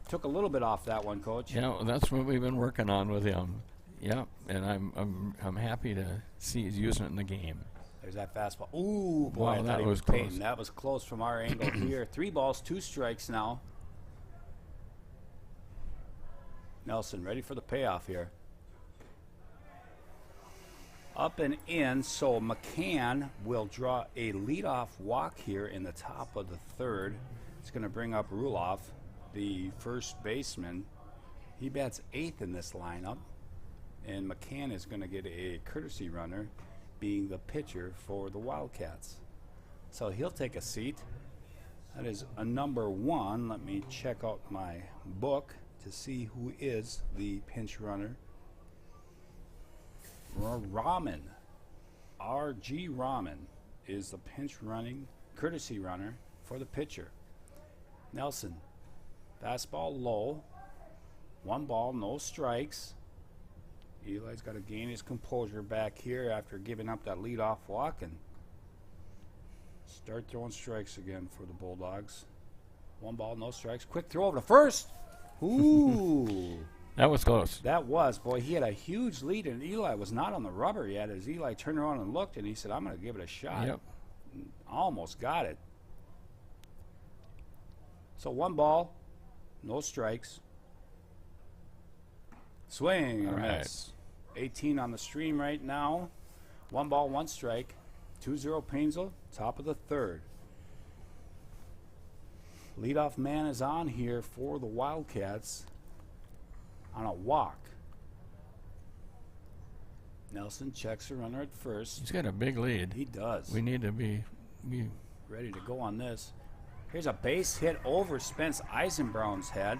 Speaker 1: Took a little bit off that one, Coach.
Speaker 2: Yeah, well, that's what we've been working on with him. Yeah, and I'm happy to see he's using it in the game.
Speaker 1: There's that fastball. Ooh, boy,
Speaker 2: Wow,
Speaker 1: I thought
Speaker 2: that
Speaker 1: he
Speaker 2: was
Speaker 1: painting.
Speaker 2: close.
Speaker 1: That was close from our angle here. 3 balls, 2 strikes now. Nelson ready for the payoff here. Up and in, so McCann will draw a leadoff walk here in the top of the 3rd. It's going to bring up Ruloff, the first baseman. He bats 8th in this lineup, and McCann is going to get a courtesy runner, being the pitcher for the Wildcats. So he'll take a seat. That is a number 1. Let me check out my book to see who is the pinch runner. Rahman. R.G. Rahman is the pinch running courtesy runner for the pitcher. Nelson, fastball low. 1 ball, no strikes. Eli's got to gain his composure back here after giving up that leadoff walk and start throwing strikes again for the Bulldogs. 1 ball, no strikes. Quick throw over to first. Ooh.
Speaker 2: That was close.
Speaker 1: That was. Boy, he had a huge lead, and Eli was not on the rubber yet as Eli turned around and looked, and he said, I'm going to give it a shot.
Speaker 2: Yep.
Speaker 1: Almost got it. So 1 ball, no strikes. Swing and
Speaker 2: All
Speaker 1: miss. 18 on the stream right now. 1 ball, 1 strike. 2-0 Paynesville, top of the 3rd. Leadoff man is on here for the Wildcats on a walk. Nelson checks the runner at first.
Speaker 2: He's got a big lead.
Speaker 1: He does.
Speaker 2: We need to be
Speaker 1: Ready to go on this. Here's a base hit over Spence Eisenbraun's head.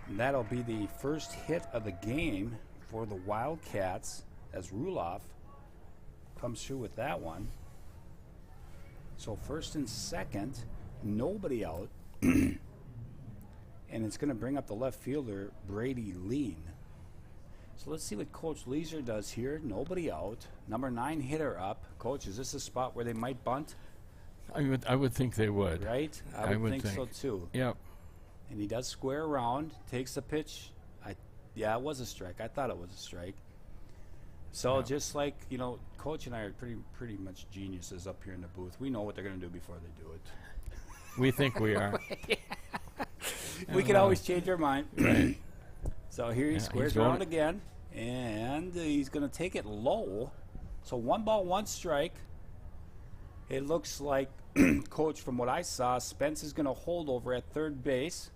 Speaker 1: And that'll be the first hit of the game for the Wildcats as Ruloff comes through with that one. So first and second, nobody out. And it's going to bring up the left fielder, Brady Lean. So let's see what Coach Leeser does here. Nobody out. Number 9 hitter up. Coach, is this a spot where they might bunt?
Speaker 2: I would think they would.
Speaker 1: Right?
Speaker 2: I would
Speaker 1: think so too.
Speaker 2: Yep.
Speaker 1: And he does square around, takes the pitch. Yeah, it was a strike. I thought it was a strike. So just like, Coach and I are pretty much geniuses up here in the booth. We know what they're going to do before they do it.
Speaker 2: We think we are.
Speaker 1: We can always change our mind.
Speaker 2: Right.
Speaker 1: So here he squares around again, and he's going to take it low. So 1 ball, 1 strike. It looks like, Coach, from what I saw, Spence is going to hold over at third base,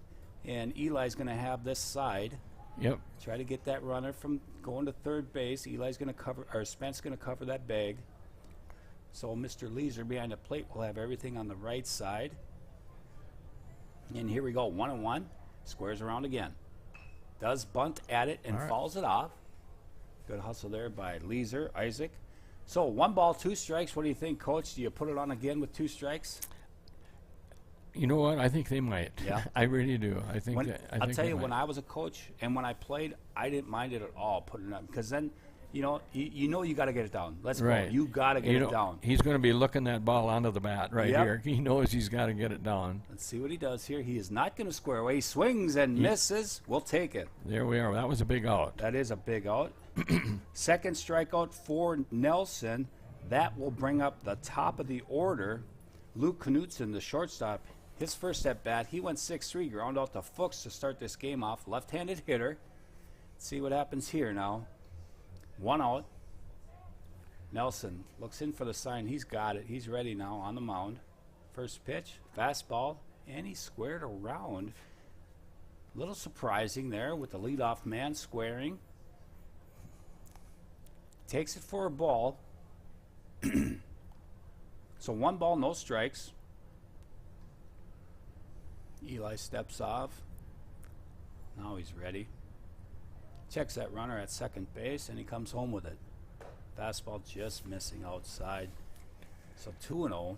Speaker 1: and Eli's going to have this side.
Speaker 2: Yep.
Speaker 1: Try to get that runner from going to third base. Eli's going to cover, or Spence going to cover that bag. So Mr. Leeser behind the plate will have everything on the right side. And here we go, 1-1. Squares around again. Does bunt at it and fouls it off. Good hustle there by Leeser, Isaac. So 1 ball, 2 strikes. What do you think, Coach? Do you put it on again with 2 strikes?
Speaker 2: You know what? I think they might.
Speaker 1: Yeah.
Speaker 2: I really do. I think.
Speaker 1: I'll tell you, when I was a coach and when I played, I didn't mind it at all putting it up because then, you got to get it down. Let's go. You got to get it down.
Speaker 2: He's going to be looking that ball onto the bat here. He knows he's got to get it down.
Speaker 1: Let's see what he does here. He is not going to square away. He swings and misses. We'll take it.
Speaker 2: There we are. That was a big out.
Speaker 1: That is a big out. Second strikeout for Nelson. That will bring up the top of the order. Luke Knutson, the shortstop, his first at bat, he went 6-3, ground out to Fuchs to start this game off. Left-handed hitter. Let's see what happens here now. 1 out. Nelson looks in for the sign. He's got it. He's ready now on the mound. First pitch, fastball, and he squared around. A little surprising there with the leadoff man squaring. Takes it for a ball. So 1 ball, no strikes. Eli steps off. Now he's ready. Checks that runner at second base, and he comes home with it. Fastball just missing outside. So 2-0.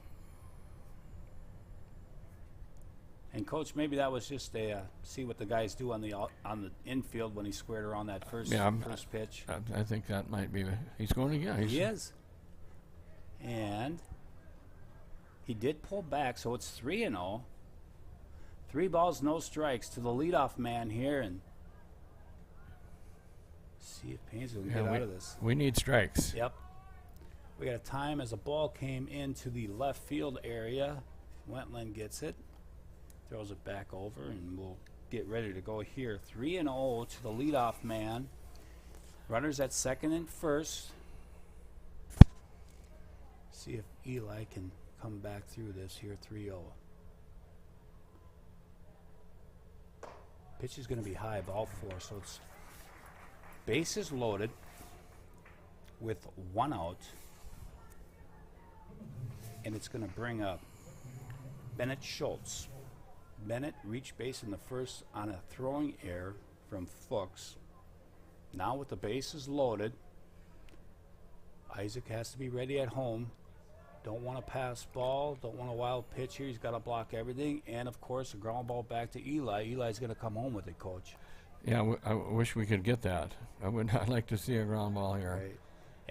Speaker 1: And Coach, maybe that was just a see what the guys do on the infield when he squared around that first pitch.
Speaker 2: I think that might be. He's going again.
Speaker 1: He is. And he did pull back, so it's 3-0. 3 balls, no strikes to the leadoff man here, and see if Paynesville can get out of this.
Speaker 2: We need strikes.
Speaker 1: Yep. We got a time as a ball came into the left field area. Wentland gets it, throws it back over, and we'll get ready to go here. 3-0 to the leadoff man. Runners at second and first. See if Eli can come back through this here. 3-0. Pitch is going to be high, ball 4, so it's bases loaded with 1 out, and it's going to bring up Bennett Schultz. Bennett reached base in the first on a throwing error from Fuchs. Now with the bases loaded, Isaac has to be ready at home. Don't want to pass ball, don't want a wild pitch here. He's got to block everything. And, of course, a ground ball back to Eli. Eli's going to come home with it, Coach.
Speaker 2: Yeah, I wish we could get that. I would not like to see a ground ball here.
Speaker 1: Right.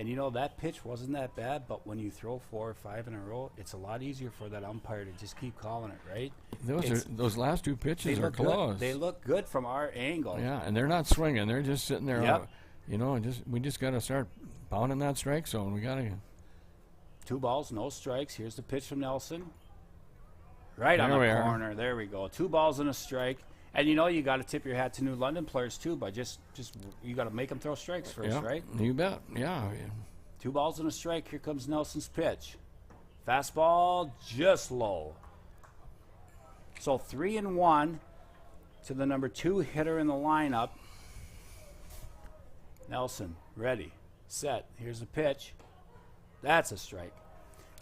Speaker 1: And that pitch wasn't that bad, but when you throw 4 or 5 in a row, it's a lot easier for that umpire to just keep calling it, right?
Speaker 2: Those last 2 pitches are close.
Speaker 1: They look good from our angle.
Speaker 2: Yeah, and they're not swinging. They're just sitting there.
Speaker 1: Yep.
Speaker 2: We just got to start pounding that strike zone. We got to.
Speaker 1: 2 balls, no strikes. Here's the pitch from Nelson. Right on the corner. There we go. 2 balls and a strike. And you got to tip your hat to New London players too, by just you got to make them throw strikes first, right?
Speaker 2: You bet. Yeah.
Speaker 1: 2 balls and a strike. Here comes Nelson's pitch. Fastball just low. So 3-1 to the number 2 hitter in the lineup. Nelson, ready, set. Here's the pitch. That's a strike.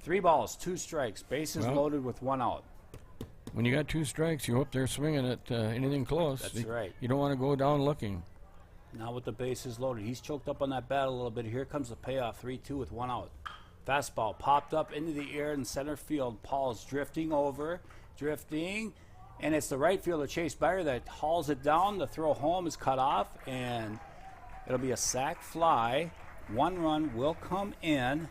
Speaker 1: 3 balls, 2 strikes. Bases loaded with 1 out.
Speaker 2: When you got 2 strikes, you hope they're swinging at anything close.
Speaker 1: That's right.
Speaker 2: You don't want to go down looking.
Speaker 1: Now with the bases loaded, he's choked up on that bat a little bit. Here comes the payoff, 3-2 with 1 out. Fastball popped up into the air in center field. Paul's drifting, and it's the right fielder, Chase Beyer, that hauls it down. The throw home is cut off, and it'll be a sac fly. 1 run will come in.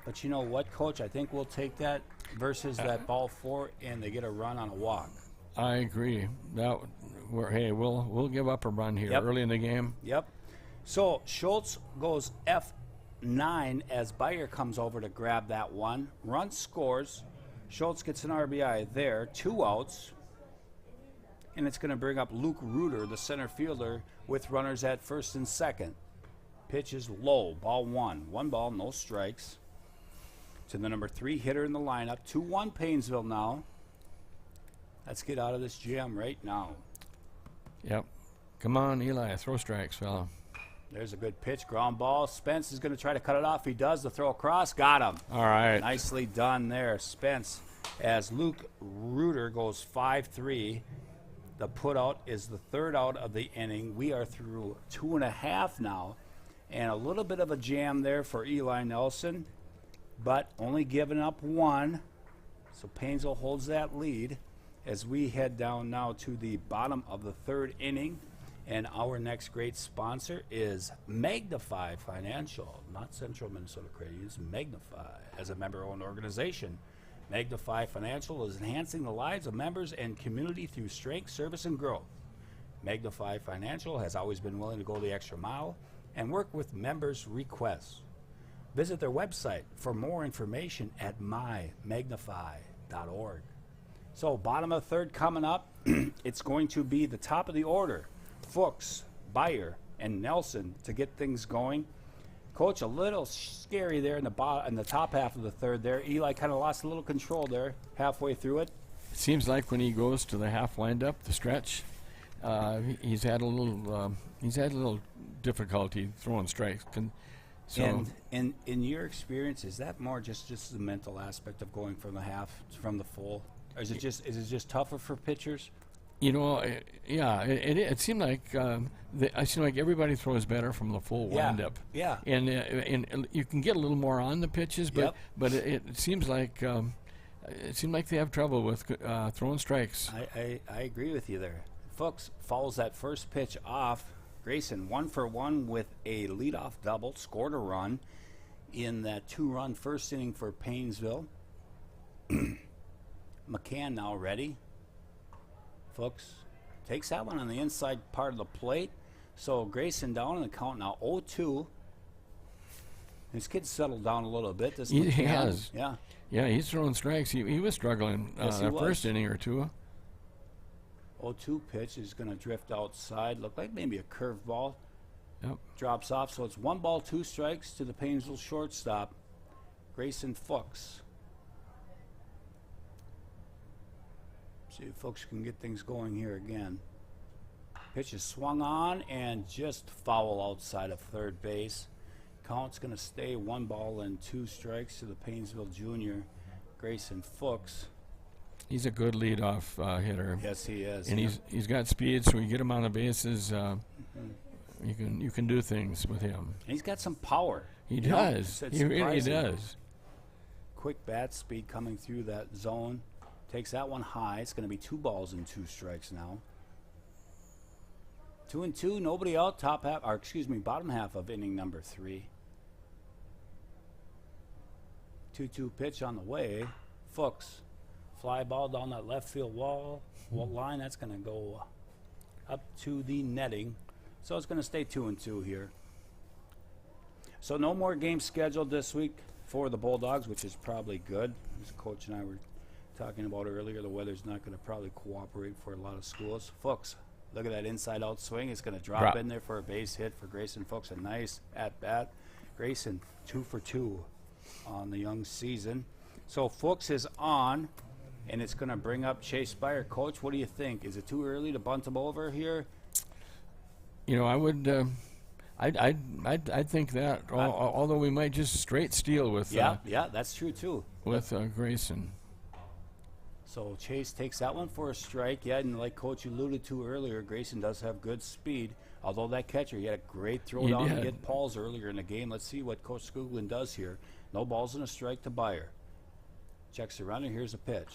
Speaker 1: But you know what, Coach? I think we'll take that versus that ball 4, and they get a run on a walk.
Speaker 2: I agree. We'll give up a run here early in the game.
Speaker 1: Yep. So Schultz goes F9 as Beyer comes over to grab that one. Run scores. Schultz gets an RBI there. 2 outs. And it's going to bring up Luke Reuter, the center fielder, with runners at first and second. Pitch is low. Ball 1. 1 ball, no strikes. To the number 3 hitter in the lineup. 2-1 Paynesville now. Let's get out of this jam right now.
Speaker 2: Yep. Come on, Eli. Throw strikes, fella.
Speaker 1: There's a good pitch. Ground ball. Spence is going to try to cut it off. He does. The throw across. Got him.
Speaker 2: All right.
Speaker 1: Nicely done there, Spence. As Luke Reuter goes 5-3. The put out is the 3rd out of the inning. We are through 2.5 now. And a little bit of a jam there for Eli Nelson, but only giving up 1. So Paynesville holds that lead as we head down now to the bottom of the 3rd inning. And our next great sponsor is Magnify Financial, not Central Minnesota Credit Union, Magnify. As a member-owned organization, Magnify Financial is enhancing the lives of members and community through strength, service, and growth. Magnify Financial has always been willing to go the extra mile and work with members' requests. Visit their website for more information at mymagnify.org. So bottom of 3rd coming up, it's going to be the top of the order. Fuchs, Beyer, and Nelson to get things going. Coach, a little scary there in the top half of the 3rd there. Eli kind of lost a little control there halfway through it.
Speaker 2: It seems like when he goes to the half windup, the stretch, he's had a little difficulty throwing strikes.
Speaker 1: So, and in your experience, is that more just the mental aspect of going from the half from the full, or is it just tougher for pitchers?
Speaker 2: It seemed like I seem like everybody throws better from the full windup.
Speaker 1: Yeah.
Speaker 2: And you can get a little more on the pitches, but it seems like they have trouble with throwing strikes.
Speaker 1: I agree with you there. Fuchs fouls that first pitch off. Grayson 1 for 1 with a leadoff double, scored a run in that 2-run first inning for Paynesville. McCann now ready. Fuchs takes that one on the inside part of the plate. So Grayson down in the count now 0-2. This kid's settled down a little bit.
Speaker 2: He has.
Speaker 1: Yeah.
Speaker 2: Yeah, he's throwing strikes. He was struggling first inning or two.
Speaker 1: 0-2 pitch is going to drift outside. Look like maybe a curveball.
Speaker 2: Yep.
Speaker 1: Drops off. So it's 1 ball, 2 strikes to the Paynesville shortstop, Grayson Fuchs. See if Fuchs can get things going here again. Pitch is swung on and just foul outside of third base. Count's going to stay 1 ball and 2 strikes to the Paynesville junior, Grayson Fuchs.
Speaker 2: He's a good leadoff hitter.
Speaker 1: Yes, he is.
Speaker 2: And he's got speed, so you get him on the bases. You can do things with him.
Speaker 1: And he's got some power.
Speaker 2: He does. He really does.
Speaker 1: Quick bat speed coming through that zone. Takes that one high. It's going to be 2 balls and 2 strikes now. 2-2, nobody out. Bottom half of inning number 3. 2-2 pitch on the way. Fuchs, fly ball down that left field wall line. That's going to go up to the netting. So it's going to stay 2-2 here. So no more games scheduled this week for the Bulldogs, which is probably good. As Coach and I were talking about earlier, the weather's not going to probably cooperate for a lot of schools. Fuchs, look at that inside-out swing. It's going to drop in there for a base hit for Grayson Fuchs. A nice at-bat. Grayson, 2 for 2 on the young season. So Fuchs is on, and it's going to bring up Chase Spire. Coach, what do you think? Is it too early to bunt him over here?
Speaker 2: You know, I would. I'd think that. Although we might just straight steal with.
Speaker 1: Yeah, that's true too.
Speaker 2: With Grayson.
Speaker 1: So Chase takes that one for a strike. Yeah, and like Coach alluded to earlier, Grayson does have good speed. Although that catcher, he had a great throw down to get Pauls earlier in the game. Let's see what Coach Skoglund does here. No balls and a strike to Byer. Checks the runner. Here's a pitch.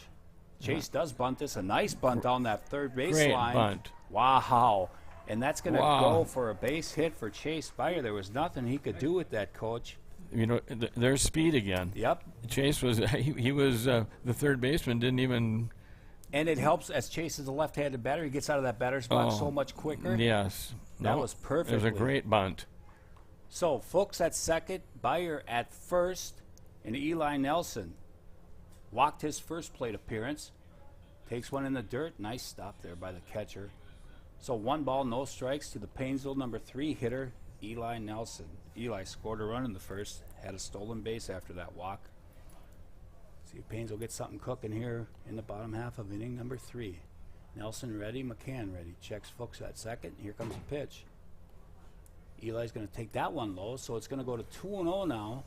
Speaker 1: Chase does bunt this. A nice bunt down that third base line.
Speaker 2: Great bunt.
Speaker 1: Wow. And that's going to go for a base hit for Chase Byer. There was nothing he could do with that, Coach.
Speaker 2: You know, there's speed again.
Speaker 1: Yep.
Speaker 2: Chase was he was the third baseman, didn't even.
Speaker 1: And it helps as Chase is a left-handed batter. He gets out of that batter's box so much quicker.
Speaker 2: Yes.
Speaker 1: That was perfect.
Speaker 2: It was a great bunt.
Speaker 1: So Fuchs at second, Byer at first, and Eli Nelson walked his first plate appearance. Takes one in the dirt. Nice stop there by the catcher. So 1 ball, no strikes to the Paynesville number 3 hitter, Eli Nelson. Eli scored a run in the first, had a stolen base after that walk. See if Paynesville gets something cooking here in the bottom half of inning number 3. Nelson ready, McCann ready. Checks Fuchs at second. Here comes the pitch. Eli's going to take that one low, so it's going to go to 2-0 now.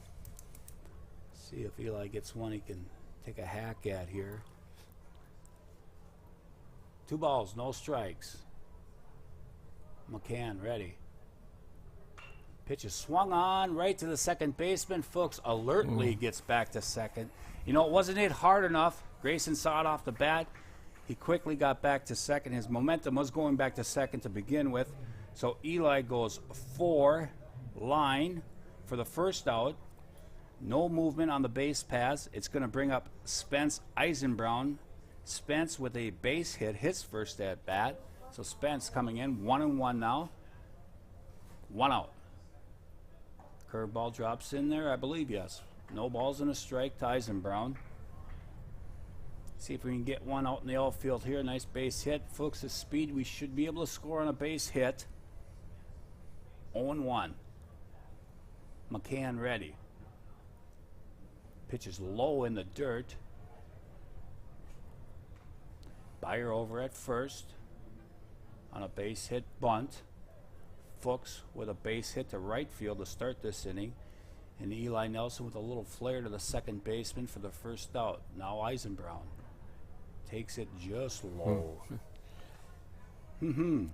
Speaker 1: See if Eli gets one he can take a hack at here. 2 balls, no strikes. McCann ready. Pitch is swung on right to the second baseman. Fuchs alertly gets back to second. You know, it wasn't hit hard enough. Grayson saw it off the bat. He quickly got back to second. His momentum was going back to second to begin with. So Eli goes 4 line for the first out. No movement on the base paths. It's going to bring up Spence Eisenbrown. Spence with a base hit, his first at bat. So Spence coming in, 1-1 now. 1 out. Curveball drops in there, I believe, yes. No balls and a strike to Eisenbrown. See if we can get one out in the outfield here. Nice base hit. Fuchs' speed, we should be able to score on a base hit. 0-1. McCann ready. Pitch is low in the dirt. Byer over at first on a base hit bunt. Fuchs with a base hit to right field to start this inning. And Eli Nelson with a little flare to the second baseman for the first out. Now Eisenbrown takes it just low. You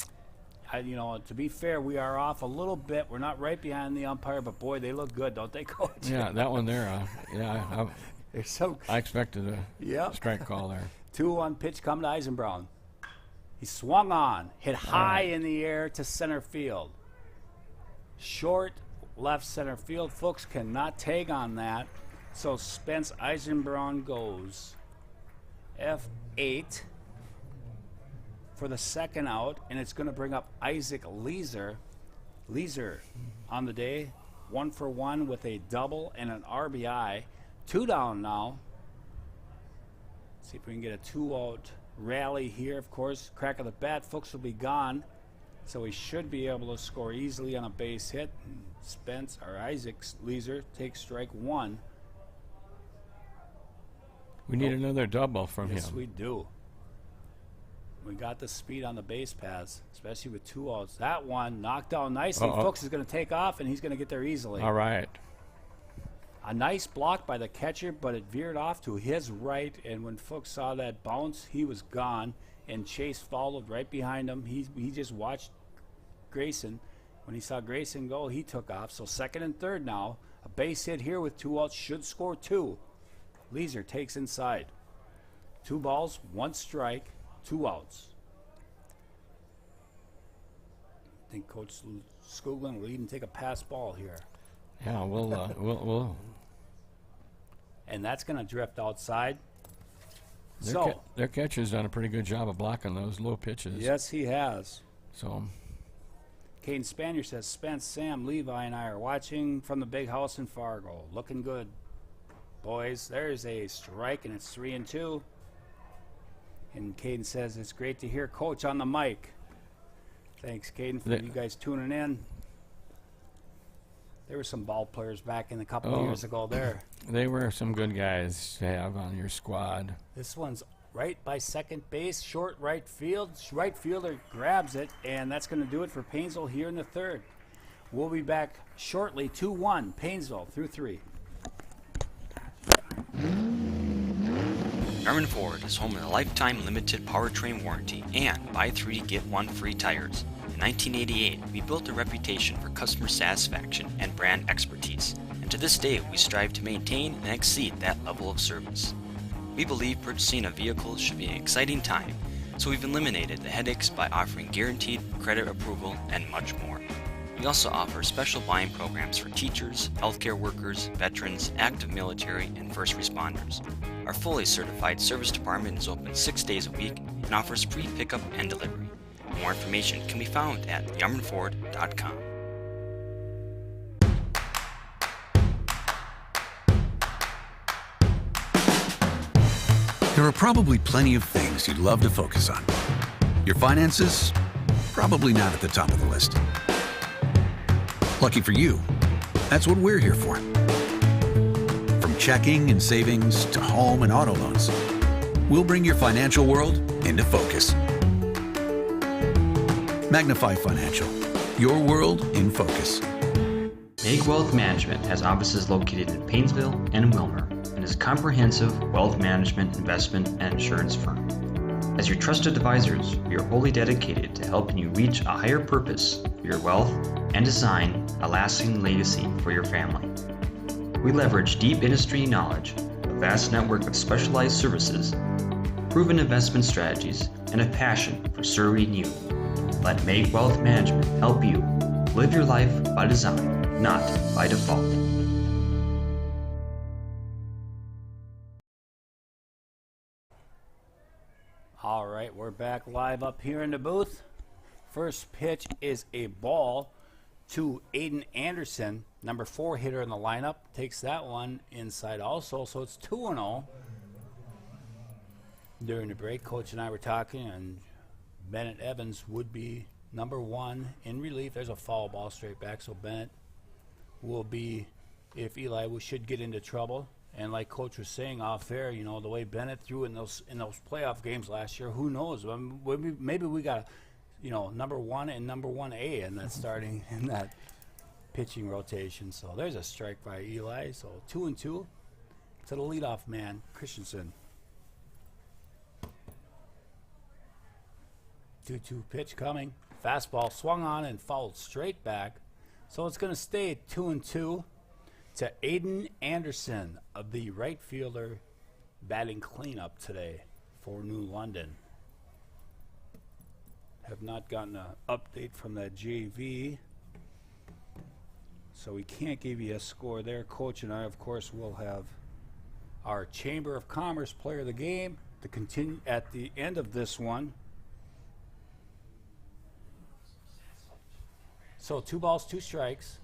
Speaker 1: know, to be fair, we are off a little bit. We're not right behind the umpire, but boy, they look good, don't they, Coach?
Speaker 2: Yeah, that one there.
Speaker 1: They're so.
Speaker 2: I expected a strike call there.
Speaker 1: 2-1 pitch coming to Eisenbrown. He swung on, hit high in the air to center field. Short left center field. Fuchs cannot tag on that. So Spence Eisenbrown goes F8 for the second out, and it's going to bring up Isaac Leeser. Leeser on the day, 1 for 1 with a double and an RBI. 2 down now. See if we can get a 2-out rally here. Of course, crack of the bat, Fuchs will be gone, so he should be able to score easily on a base hit. Spence or Isaac Leeser takes strike 1.
Speaker 2: We need another double from him.
Speaker 1: Yes, we do. We got the speed on the base paths, especially with 2 outs. That one knocked down nicely. Fuchs is going to take off, and he's going to get there easily.
Speaker 2: All right.
Speaker 1: A nice block by the catcher, but it veered off to his right, and when Fuchs saw that bounce, he was gone, and Chase followed right behind him. He just watched Grayson. When he saw Grayson go, he took off. So second and third now. A base hit here with 2 outs should score 2. Leeser takes inside. 2 balls, 1 strike, 2 outs. think Coach Skoglund will even take a pass ball here.
Speaker 2: Yeah, we'll.
Speaker 1: And that's going to drift outside.
Speaker 2: Their catcher's done a pretty good job of blocking those low pitches.
Speaker 1: Yes, he has.
Speaker 2: So,
Speaker 1: Caden Spanier says, Spence, Sam, Levi, and I are watching from the big house in Fargo. Looking good, boys. There's a strike, and it's 3-2. And Caden says, it's great to hear Coach on the mic. Thanks, Caden, for you guys tuning in. There were some ball players back in a couple of years ago there.
Speaker 2: They were some good guys to have on your squad.
Speaker 1: This one's right by second base, short right field. Right fielder grabs it, and that's going to do it for Paynesville here in the third. We'll be back shortly, 2-1, Paynesville through 3.
Speaker 3: Norman Ford is home of a lifetime limited powertrain warranty and buy 3 get 1 free tires. In 1988, we built a reputation for customer satisfaction and brand expertise, and to this day we strive to maintain and exceed that level of service. We believe purchasing a vehicle should be an exciting time, so we've eliminated the headaches by offering guaranteed credit approval and much more. We also offer special buying programs for teachers, healthcare workers, veterans, active military, and first responders. Our fully certified service department is open 6 days a week and offers free pickup and delivery. More information can be found at yarmanford.com.
Speaker 4: There are probably plenty of things you'd love to focus on. Your finances? Probably not at the top of the list. Lucky for you, that's what we're here for. From checking and savings to home and auto loans, we'll bring your financial world into focus. Magnify Financial, your world in focus.
Speaker 5: Meg Wealth Management has offices located in Paynesville and Wilmer and is a comprehensive wealth management, investment, and insurance firm. As your trusted advisors, we are wholly dedicated to helping you reach a higher purpose for your wealth and design a lasting legacy for your family. We leverage deep industry knowledge, a vast network of specialized services, proven investment strategies, and a passion for serving you. Let Meg Wealth Management help you live your life by design, not by default.
Speaker 1: All right, we're back live up here in the booth. First pitch is a ball to Aiden Anderson, number 4 hitter in the lineup. Takes that one inside also, so it's 2-0. During the break, Coach and I were talking, and Bennett Evans would be number 1 in relief. There's a foul ball straight back, so Bennett will be, if Eli should get into trouble. And like Coach was saying off air, you know, the way Bennett threw in those playoff games last year, who knows? Maybe we got, you know, number 1 and number 1A in that starting in that pitching rotation. So there's a strike by Eli. So 2-2 to the leadoff man, Christensen. 2-2 pitch coming. Fastball swung on and fouled straight back. So it's going to stay 2-2 to Aiden Anderson, of the right fielder, batting cleanup today for New London. Have not gotten an update from the JV, so we can't give you a score there. Coach and I, of course, will have our Chamber of Commerce player of the game to continue at the end of this one. So 2 balls, 2 strikes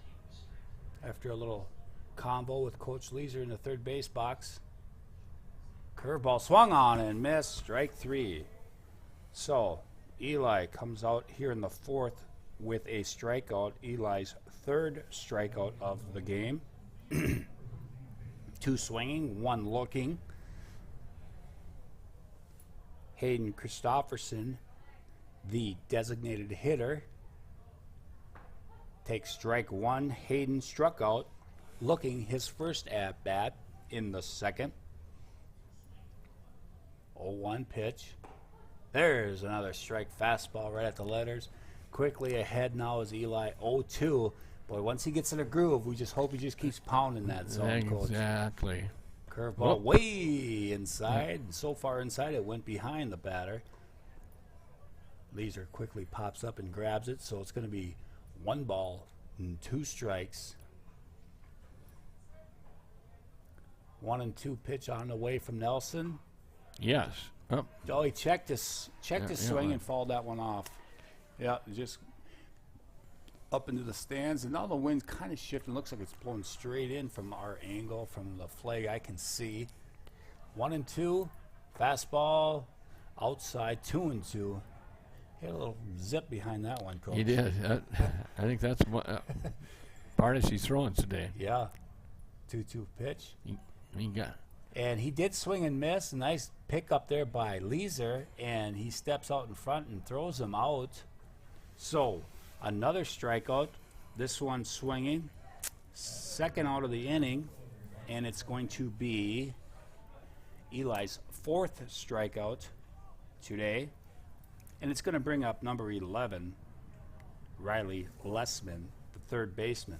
Speaker 1: after a little combo with Coach Leeser in the third base box. Curveball swung on and missed, strike 3. So Eli comes out here in the 4th with a strikeout, Eli's 3rd strikeout of the game. 2 swinging, 1 looking. Hayden Christofferson, the designated hitter, takes strike 1. Hayden struck out, looking his first at bat in the 2nd. 0-1 pitch. There's another strike fastball right at the letters. Quickly ahead now is Eli, 0-2. Boy, once he gets in a groove, we just hope he just keeps pounding that zone, Coach.
Speaker 2: Exactly.
Speaker 1: Curveball way inside. So far inside it went behind the batter. Leeser quickly pops up and grabs it, so it's going to be 1 ball and 2 strikes. 1-2 pitch on the way from Nelson.
Speaker 2: Yes. Oh,
Speaker 1: Oh, he checked his swing
Speaker 2: yeah.
Speaker 1: and fouled that one off. Yeah, just up into the stands, and now the wind's kind of shifting. Looks like it's blowing straight in from our angle, from the flag I can see. 1-2, fastball, outside, 2-2. He had a little zip behind that one, Coach.
Speaker 2: he did. I think that's part as he's throwing today.
Speaker 1: Yeah, 2-2 pitch.
Speaker 2: He got.
Speaker 1: And he did swing and miss. A nice pick up there by Leeser, and he steps out in front and throws him out. So, another strikeout. This one swinging. Second out of the inning, and it's going to be Eli's 4th strikeout today. And it's going to bring up number 11, Riley Lessman, the third baseman.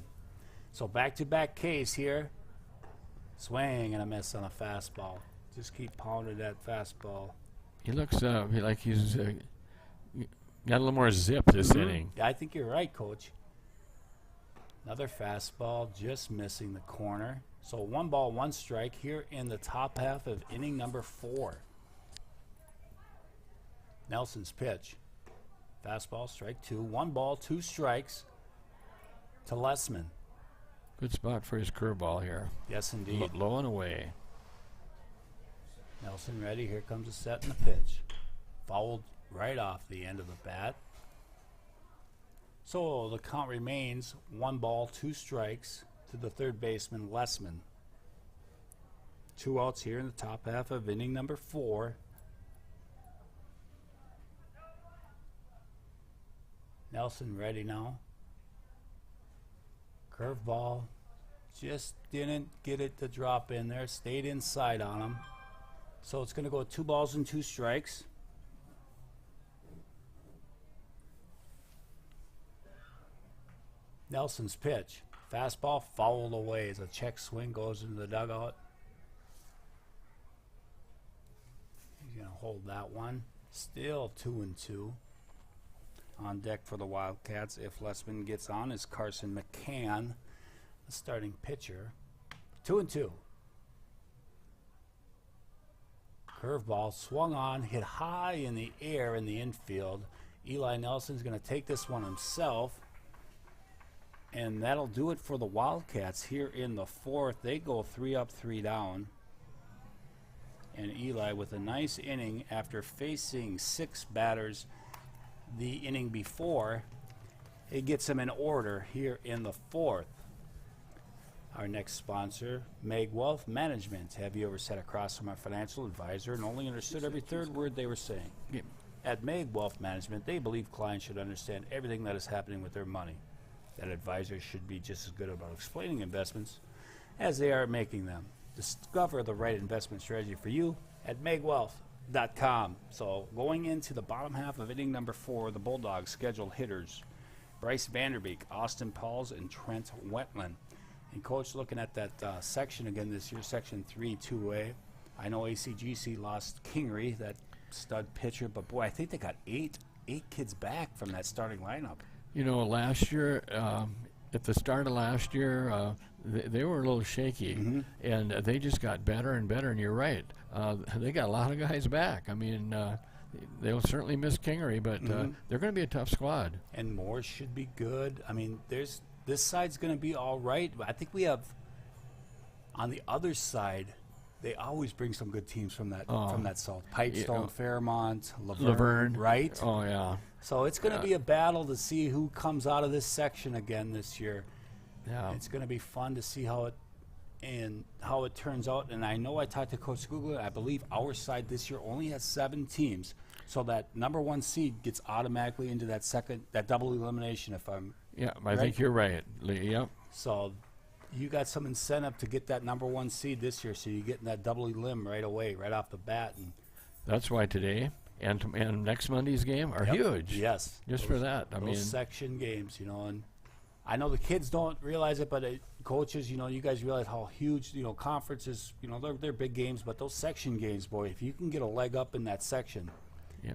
Speaker 1: So back-to-back Ks here. Swing and a miss on a fastball. Just keep pounding that fastball.
Speaker 2: He looks like he's got a little more zip this inning.
Speaker 1: Yeah, I think you're right, Coach. Another fastball, just missing the corner. So 1 ball, 1 strike here in the top half of inning number 4. Nelson's pitch. Fastball, strike 2. 1 ball, 2 strikes to Lessman.
Speaker 2: Good spot for his curveball here.
Speaker 1: Yes, indeed.
Speaker 2: Low and away.
Speaker 1: Nelson ready. Here comes the set and the pitch. Fouled right off the end of the bat. So the count remains 1 ball, 2 strikes to the third baseman, Lessman. 2 outs here in the top half of inning number 4. Nelson ready now. Curveball. Just didn't get it to drop in there. Stayed inside on him. So it's going to go 2 balls and 2 strikes. Nelson's pitch. Fastball fouled away as a check swing goes into the dugout. He's going to hold that one. Still 2-2. On deck for the Wildcats, if Lessman gets on, is Carson McCann, the starting pitcher. 2-2. Curveball swung on, hit high in the air in the infield. Eli Nelson's going to take this one himself. And that'll do it for the Wildcats here in the 4th. They go 3 up, 3 down. And Eli with a nice inning after facing 6 batters the inning before. It gets him in order here in the 4th. Our next sponsor, Meg Wealth Management. Have you ever sat across from a financial advisor and only understood every third word they were saying?
Speaker 2: Yeah.
Speaker 1: At Meg Wealth Management, they believe clients should understand everything that is happening with their money. That advisors should be just as good about explaining investments as they are making them. Discover the right investment strategy for you at megwealth.com. So going into the bottom half of inning number 4, the Bulldogs scheduled hitters Bryce Vanderbeek, Austin Pauls, and Trent Wetland. And Coach, looking at that section again this year, Section 3, 2A, I know ACGC lost Kingery, that stud pitcher, but boy, I think they got eight kids back from that starting lineup.
Speaker 2: You know, last year, at the start of last year, they were a little shaky, and they just got better and better, and you're right. They got a lot of guys back. I mean, they'll certainly miss Kingery, but they're going to be a tough squad.
Speaker 1: And Moore should be good. I mean, this side's going to be all right. I think we have, on the other side, they always bring some good teams from that south. Pipestone, Fairmont, Laverne, right?
Speaker 2: Oh, yeah.
Speaker 1: So it's going to be a battle to see who comes out of this section again this year.
Speaker 2: Yeah.
Speaker 1: It's going to be fun to see how it turns out. And I know I talked to Coach Googler. I believe our side this year only has 7 teams, so that number 1 seed gets automatically into that double elimination. If I'm
Speaker 2: I think you're right, Lee. Yep.
Speaker 1: So you got some incentive to get that number 1 seed this year, so you're getting that double elim right away, right off the bat. And
Speaker 2: that's why today and next Monday's game are huge.
Speaker 1: Yes.
Speaker 2: Just for that. I mean,
Speaker 1: section games, and I know the kids don't realize it, but coaches, you guys realize how huge, conferences, they're big games, but those section games, boy, if you can get a leg up in that section,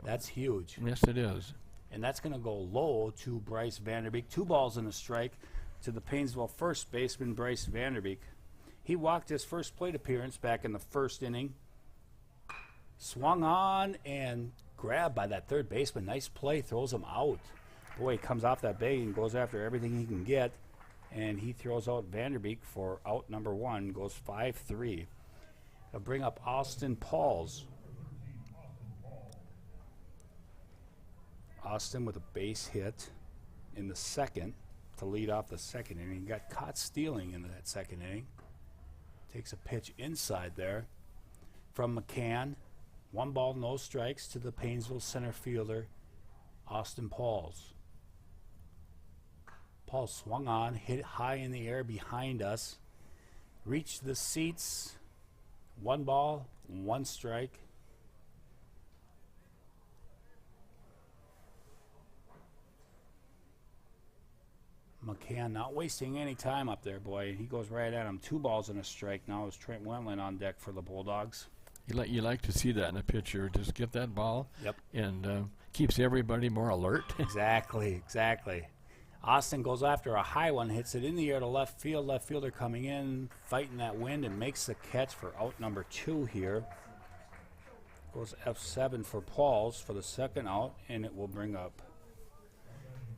Speaker 1: that's huge.
Speaker 2: Yes, it is.
Speaker 1: and that's going to go low to Bryce Vanderbeek. 2 balls and a strike to the Paynesville first baseman, Bryce Vanderbeek. He walked his first plate appearance back in the first inning. Swung on and grabbed by that third baseman. Nice play, throws him out. Boy, he comes off that bag and goes after everything he can get. And he throws out Vanderbeek for out number 1, goes 5-3. I'll bring up Austin Pauls. Austin with a base hit in the second to lead off the second inning. He got caught stealing in that second inning. Takes a pitch inside there from McCann. 1 ball, no strikes to the Paynesville center fielder, Austin Pauls. Paul swung on, hit high in the air behind us, reached the seats. 1 ball, 1 strike. McCann not wasting any time up there, boy. He goes right at him. 2 balls and a strike. Now is Trent Wendland on deck for the Bulldogs.
Speaker 2: You like to see that in a pitcher. Just get that ball.
Speaker 1: Yep.
Speaker 2: And keeps everybody more alert.
Speaker 1: Exactly. Austin goes after a high one, hits it in the air to left field. Left fielder coming in, fighting that wind, and makes the catch for out number 2 here. Goes F7 for Pauls for the second out, and it will bring up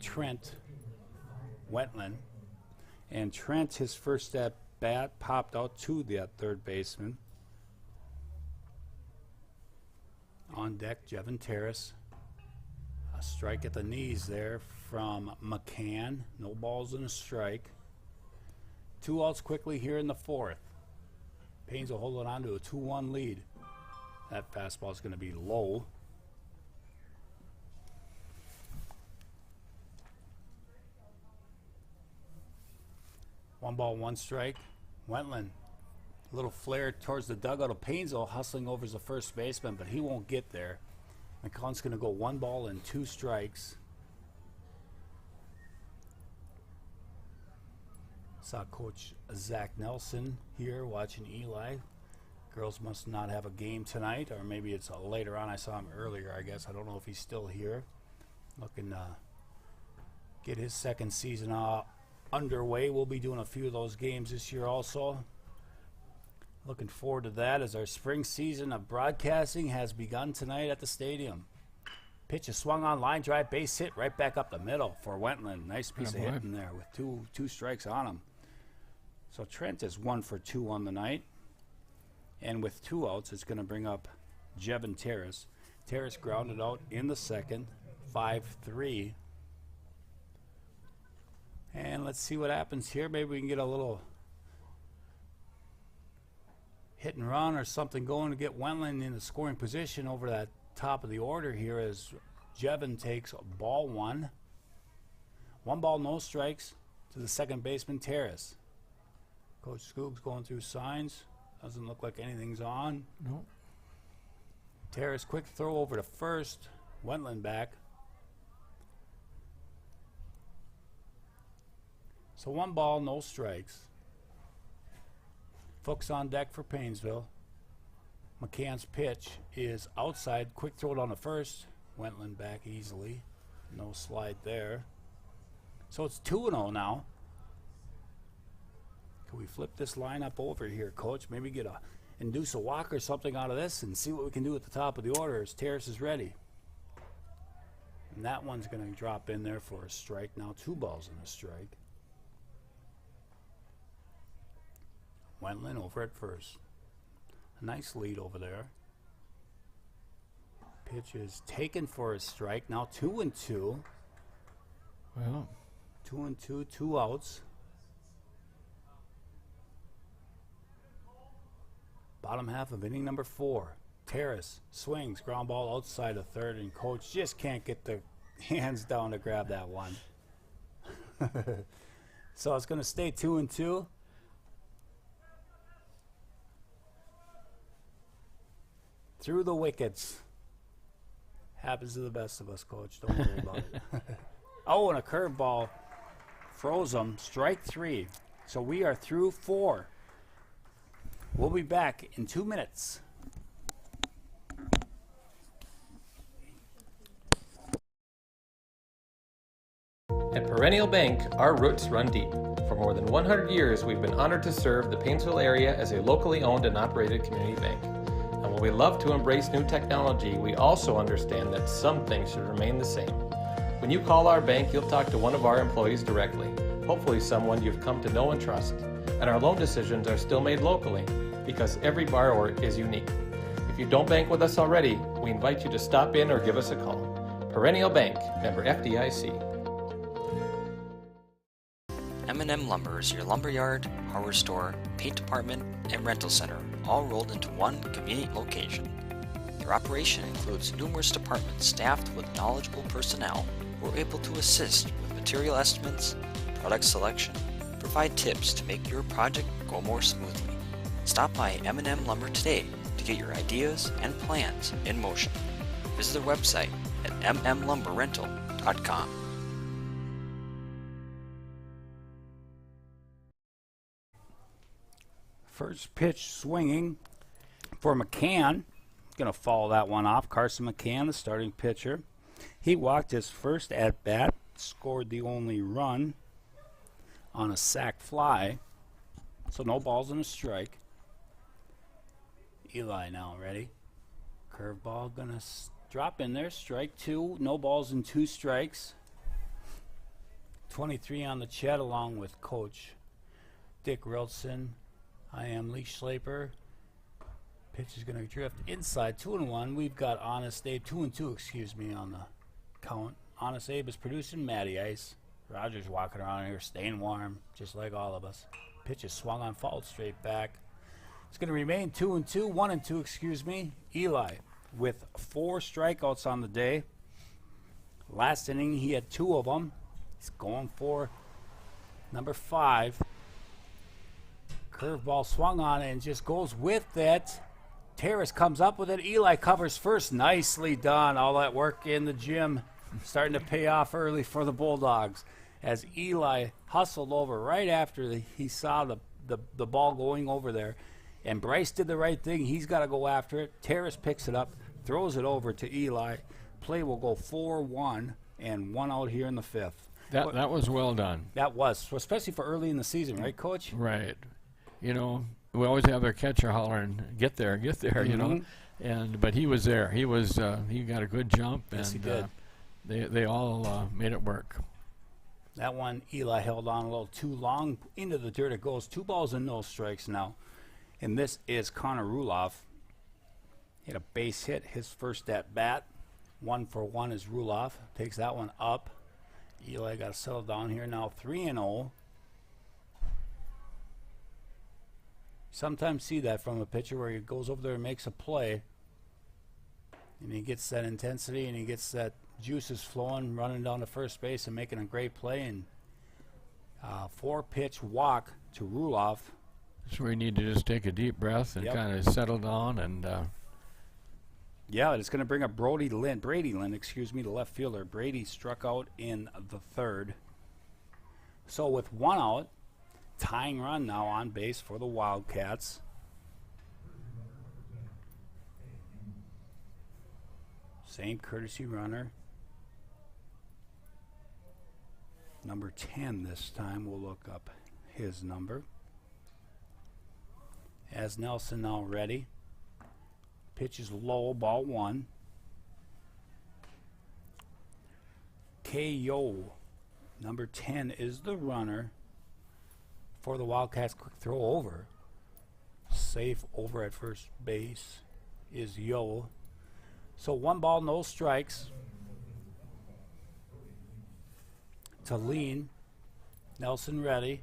Speaker 1: Trent Wendland. And Trent, his first at bat, popped out to the third baseman. On deck, Jevin Terrace. A strike at the knees there from McCann. No balls and a strike. 2 outs quickly here in the 4th. Paynes will hold it on to a 2-1 lead. That fastball is going to be low. One ball, 1 strike. Wendland. A little flare towards the dugout of Paynesville, hustling over as the first baseman, but he won't get there. McConn's going to go 1 ball and 2 strikes. Saw Coach Zach Nelson here watching Eli. Girls must not have a game tonight, or maybe it's later on. I saw him earlier, I guess. I don't know if he's still here. Looking to get his second season underway. We'll be doing a few of those games this year also. Looking forward to that as our spring season of broadcasting has begun tonight at the stadium. Pitch is swung on, line drive, base hit, right back up the middle for Wendland. Nice piece of hitting there with two strikes on him. So Trent is 1 for 2 on the night. And with 2 outs, it's going to bring up Jevin Terrace. Terrace grounded out in the second, 5-3. And let's see what happens here. Maybe we can get a little hit and run or something going to get Wendland in the scoring position over that top of the order here as Jevin takes ball 1. 1 ball, no strikes to the second baseman, Terrace. Coach Skoog's going through signs. Doesn't look like anything's on.
Speaker 2: No.
Speaker 1: Terrace, quick throw over to first. Wendland back. So 1 ball, no strikes. Fuchs on deck for Paynesville. McCann's pitch is outside. Quick throw down the first. Wendland back easily. No slide there. So it's 2-0 now. Can we flip this lineup over here, Coach? Maybe induce a walk or something out of this and see what we can do at the top of the order as Terrace is ready. And that one's going to drop in there for a strike. Now 2 balls and a strike. Wendland over at first. A nice lead over there. Pitch is taken for a strike. Now 2-2.
Speaker 2: Well,
Speaker 1: 2-2, 2 outs. Bottom half of inning number 4. Terrace swings, ground ball outside of third, and Coach just can't get the hands down to grab that one. So it's going to stay 2-2. Through the wickets. Happens to the best of us, Coach. Don't worry about it. Oh, and a curveball froze him. Strike 3. So we are through 4. We'll be back in 2 minutes.
Speaker 6: Perennial Bank, our roots run deep. For more than 100 years, we've been honored to serve the Paynesville area as a locally owned and operated community bank. And while we love to embrace new technology, we also understand that some things should remain the same. When you call our bank, you'll talk to one of our employees directly, hopefully someone you've come to know and trust. And our loan decisions are still made locally because every borrower is unique. If you don't bank with us already, we invite you to stop in or give us a call. Perennial Bank, member FDIC.
Speaker 3: M&M Lumber is your lumberyard, hardware store, paint department, and rental center, all rolled into one convenient location. Their operation includes numerous departments staffed with knowledgeable personnel who are able to assist with material estimates, product selection, provide tips to make your project go more smoothly. Stop by M&M Lumber today to get your ideas and plans in motion. Visit their website at mmlumberrental.com.
Speaker 1: First pitch swinging for McCann. Going to follow that one off. Carson McCann, the starting pitcher. He walked his first at-bat, scored the only run on a sac fly. So no balls and a strike. Eli now ready. Curveball going to drop in there. Strike two. No balls and 2 strikes. 23 on the chat along with Coach Dick Rilson. I am Lee Schlaper. Pitch is going to drift inside. 2-1. We've got Honest Abe. 2-2, excuse me, on the count. Honest Abe is producing Matty Ice. Roger's walking around here staying warm, just like all of us. Pitch is swung on, fouled straight back. It's going to remain 2-2. 1-2, excuse me. Eli with 4 strikeouts on the day. Last inning, he had 2 of them. He's going for number 5. Curveball swung on and just goes with that. Terrace comes up with it. Eli covers first. Nicely done. All that work in the gym starting to pay off early for the Bulldogs as Eli hustled over right after he saw the ball going over there. And Bryce did the right thing. He's got to go after it. Terrace picks it up, throws it over to Eli. Play will go 4-1 and 1 out here in the 5th.
Speaker 2: That was well done.
Speaker 1: That was, especially for early in the season, right, Coach?
Speaker 2: Right. You know, we always have our catcher hollering, get there,
Speaker 1: Mm-hmm.
Speaker 2: you know. But he was there. He got a good jump.
Speaker 1: Yes,
Speaker 2: and
Speaker 1: he did.
Speaker 2: They all made it work.
Speaker 1: That one, Eli held on a little too long into the dirt. It goes 2 balls and no strikes now. And this is Connor Ruloff. He had a base hit, his first at bat. 1-for-1 is Ruloff. Takes that one up. Eli got to settle down here now. 3-0. Sometimes see that from a pitcher where he goes over there and makes a play. And he gets that intensity and he gets that juices flowing, running down to first base and making a great play. And 4-pitch walk to Ruloff.
Speaker 2: That's where you need to just take a deep breath and kind of settle down. And
Speaker 1: yeah, it's going to bring up Brady Lynn, the left fielder. Brady struck out in the 3rd. So with 1 out, tying run now on base for the Wildcats. Same courtesy runner. Number 10 this time. We'll look up his number. As Nelson now ready. Pitch is low, ball 1. K.O. Number 10 is the runner for the Wildcats. Quick throw over. Safe over at first base is Yo. So 1 ball, no strikes. To Lean. Nelson ready.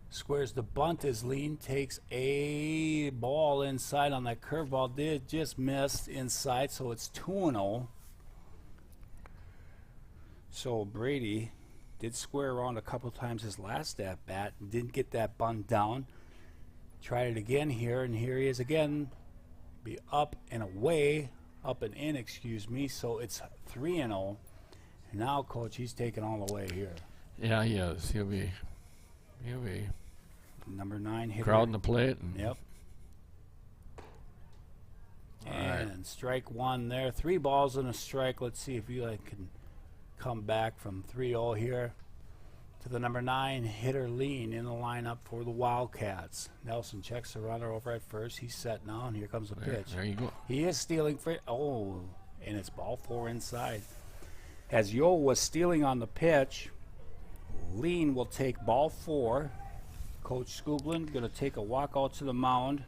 Speaker 1: Squares the bunt as Lean takes a ball inside on that curveball. Did just miss inside, so it's 2-0. So Brady did square around a couple times his last at bat. Didn't get that bunt down. Tried it again here, and here he is again. Be up and away, up and in, excuse me. So it's 3-0. And now, Coach, he's taking all the way here.
Speaker 2: yeah, he is. He'll be
Speaker 1: Number 9 hitter.
Speaker 2: crowding the plate. And
Speaker 1: Yep.
Speaker 2: All right.
Speaker 1: And strike 1 there. 3 balls and a strike. Let's see if Eli can come back from 3-0 here to the number 9 hitter Lean in the lineup for the Wildcats. Nelson checks the runner over at first. He's set now, and here comes the pitch.
Speaker 2: There you go.
Speaker 1: He is stealing for and it's ball 4 inside. As Yo was stealing on the pitch, Lean will take ball 4. Coach Skoglund going to take a walk out to the mound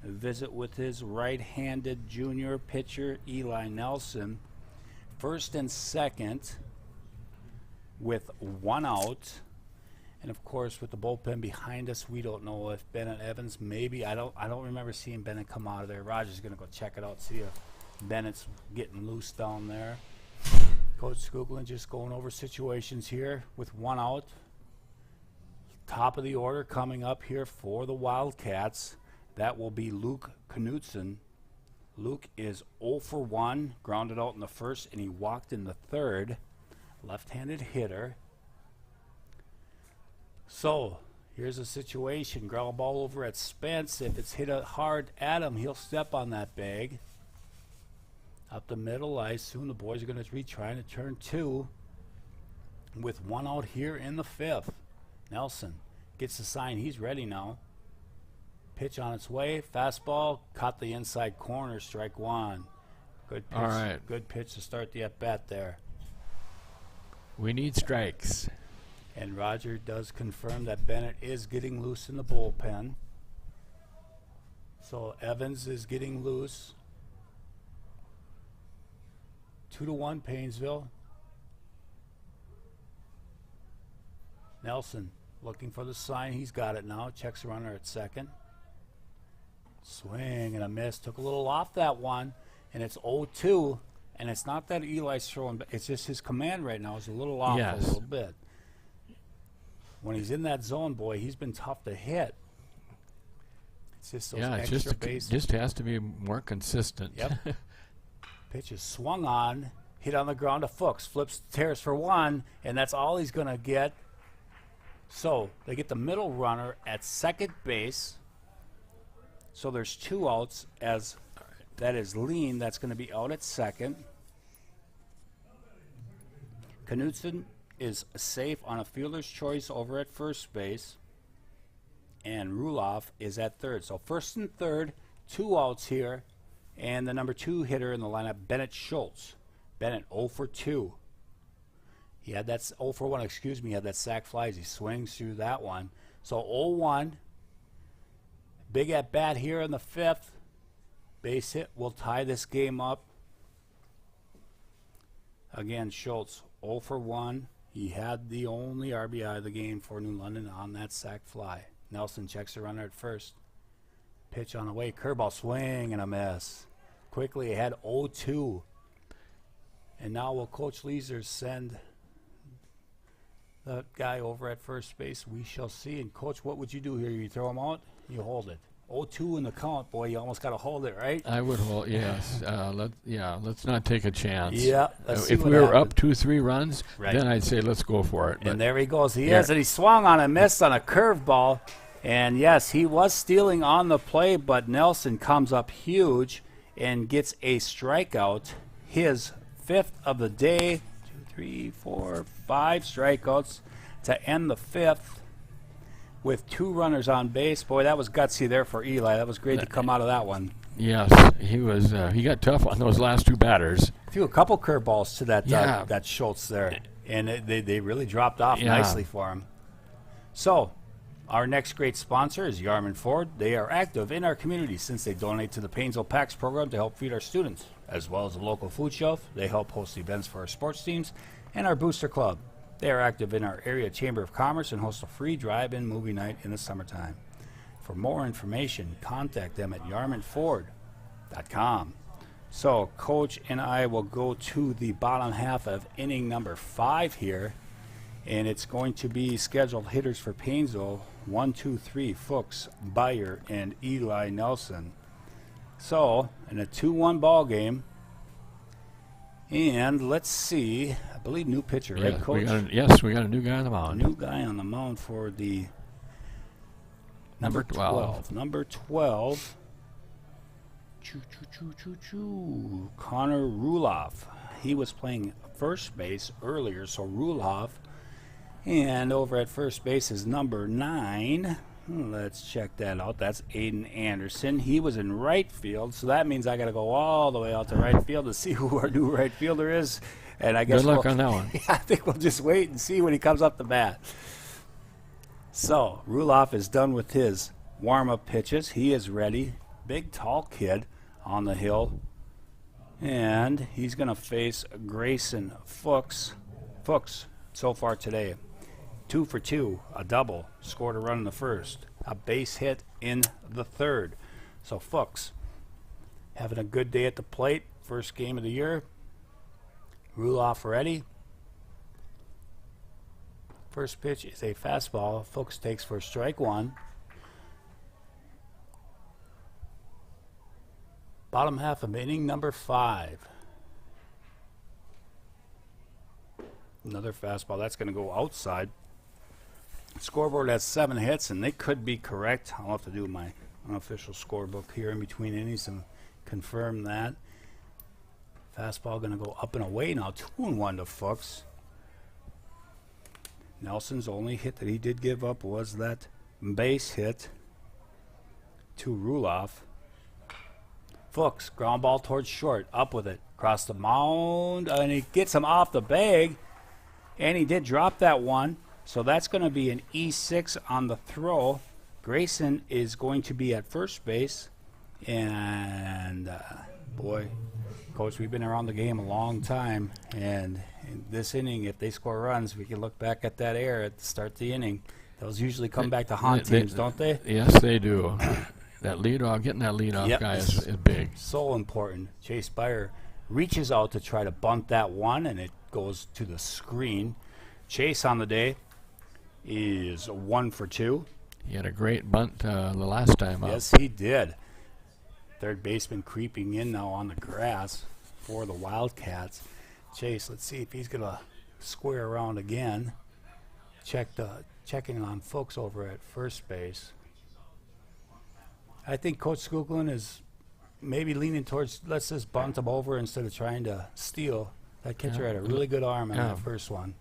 Speaker 1: and visit with his right-handed junior pitcher Eli Nelson. First and second with 1 out. And of course, with the bullpen behind us, we don't know if Bennett Evans, maybe, I don't remember seeing Bennett come out of there. Roger's going to go check it out, see if Bennett's getting loose down there. Coach Skoglund just going over situations here with 1 out. Top of the order coming up here for the Wildcats. That will be Luke Knutson. Luke is 0 for 1, grounded out in the first, and he walked in the third. Left-handed hitter. So here's a situation. Ground ball over at Spence. If it's hit hard at him, he'll step on that bag. Up the middle, I assume the boys are going to be trying to turn 2 with 1 out here in the 5th. Nelson gets the sign. He's ready now. Pitch on its way. Fastball. Caught the inside corner. Strike 1. Good pitch.
Speaker 2: All right.
Speaker 1: Good pitch to start the at-bat there.
Speaker 2: We need strikes.
Speaker 1: And Roger does confirm that Bennett is getting loose in the bullpen. So Evans is getting loose. 2-1 Paynesville. Nelson looking for the sign. He's got it now. Checks the runner at second. Swing and a miss. Took a little off that one. And it's 0-2. And it's not that Eli's throwing. It's just his command right now is a little off a little bit. When he's in that zone, boy, he's been tough to hit. It's just those extra bases.
Speaker 2: Just has to be more consistent.
Speaker 1: Yep. Pitch is swung on, hit on the ground to Fuchs, flips, tears for 1, and that's all he's going to get. So they get the middle runner at second base. So there's 2 outs, as that is Lean. That's going to be out at second. Knutson is safe on a fielder's choice over at first base. And Ruloff is at third. So first and third, 2 outs here. And the number 2 hitter in the lineup, Bennett Schultz. Bennett 0 for 2. He had that 0 for 1, excuse me, he had that sac fly as he swings through that one. So 0-1. Big at bat here in the 5th. Base hit will tie this game up. Again, Schultz 0 for 1. He had the only RBI of the game for New London on that sac fly. Nelson checks the runner at first. Pitch on the way. Curveball swing and a miss. Quickly ahead 0-2. And now will Coach Leeser send the guy over at first base? We shall see. And Coach, what would you do here? You throw him out? You hold it. 0-2 in the count, boy. You almost got to hold it, right?
Speaker 2: I would hold. Yes. Let's not take a chance.
Speaker 1: Yeah.
Speaker 2: If we were up 2-3 runs, then I'd say let's go for it.
Speaker 1: And there he goes. He is, and he swung on a miss on a curveball. And yes, he was stealing on the play, but Nelson comes up huge and gets a strikeout. His 5th of the day. 2, 3, 4, 5 strikeouts to end the 5th. With 2 runners on base. Boy, that was gutsy there for Eli. That was great to come out of that one.
Speaker 2: Yes, he was. He got tough on those last 2 batters.
Speaker 1: Threw a couple curveballs to that Schultz there, and they really dropped off nicely for him. So, our next great sponsor is Yarman Ford. They are active in our community since they donate to the Paynesville PACS program to help feed our students, as well as the local food shelf. They help host events for our sports teams and our booster club. They are active in our area Chamber of Commerce and host a free drive-in movie night in the summertime. For more information, contact them at yarmanford.com. So, Coach and I will go to the bottom half of inning number 5 here, and it's going to be scheduled hitters for Paynesville, 1, 2, 3, Fuchs, Beyer, and Eli Nelson. So, in a 2-1 ball game, and let's see, I believe new pitcher, right, Coach?
Speaker 2: We got a new guy on the mound.
Speaker 1: New guy on the mound for the number 12. Number 12. Connor Ruloff. He was playing first base earlier, so Ruloff. And over at first base is number 9. Let's check that out. That's Aiden Anderson. He was in right field, so that means I got to go all the way out to right field to see who our new right fielder is. And I guess
Speaker 2: good luck on that one.
Speaker 1: I think we'll just wait and see when he comes up the bat. So Ruloff is done with his warm-up pitches. He is ready. Big, tall kid on the hill. And he's going to face Grayson Fuchs. Fuchs, so far today, 2 for 2, a double, scored a run in the first, a base hit in the third. So Fuchs having a good day at the plate, first game of the year. Ruloff ready. First pitch is a fastball. Fuchs takes for strike 1. Bottom half of inning number 5. Another fastball. That's going to go outside. Scoreboard has 7 hits, and they could be correct. I'll have to do my unofficial scorebook here in between innings and confirm that. Fastball going to go up and away now. 2-1 to Fuchs. Nelson's only hit that he did give up was that base hit to Ruloff. Fuchs, ground ball towards short, up with it, across the mound, and he gets him off the bag, and he did drop that one, so that's going to be an E6 on the throw. Grayson is going to be at first base, and boy, Coach, we've been around the game a long time, and in this inning, if they score runs, we can look back at that error at the start of the inning. Those usually come back to haunt teams, don't they?
Speaker 2: Yes, they do. That leadoff, getting that leadoff guy is big.
Speaker 1: So important. Chase Byer reaches out to try to bunt that one, and it goes to the screen. Chase on the day is 1 for 2.
Speaker 2: He had a great bunt the last time up.
Speaker 1: Yes, he did. Third baseman creeping in now on the grass for the Wildcats. Chase, let's see if he's going to square around again. Checking on Fuchs over at first base. I think Coach Skoglund is maybe leaning towards let's just bunt him over instead of trying to steal. That catcher had a really good arm on that first one.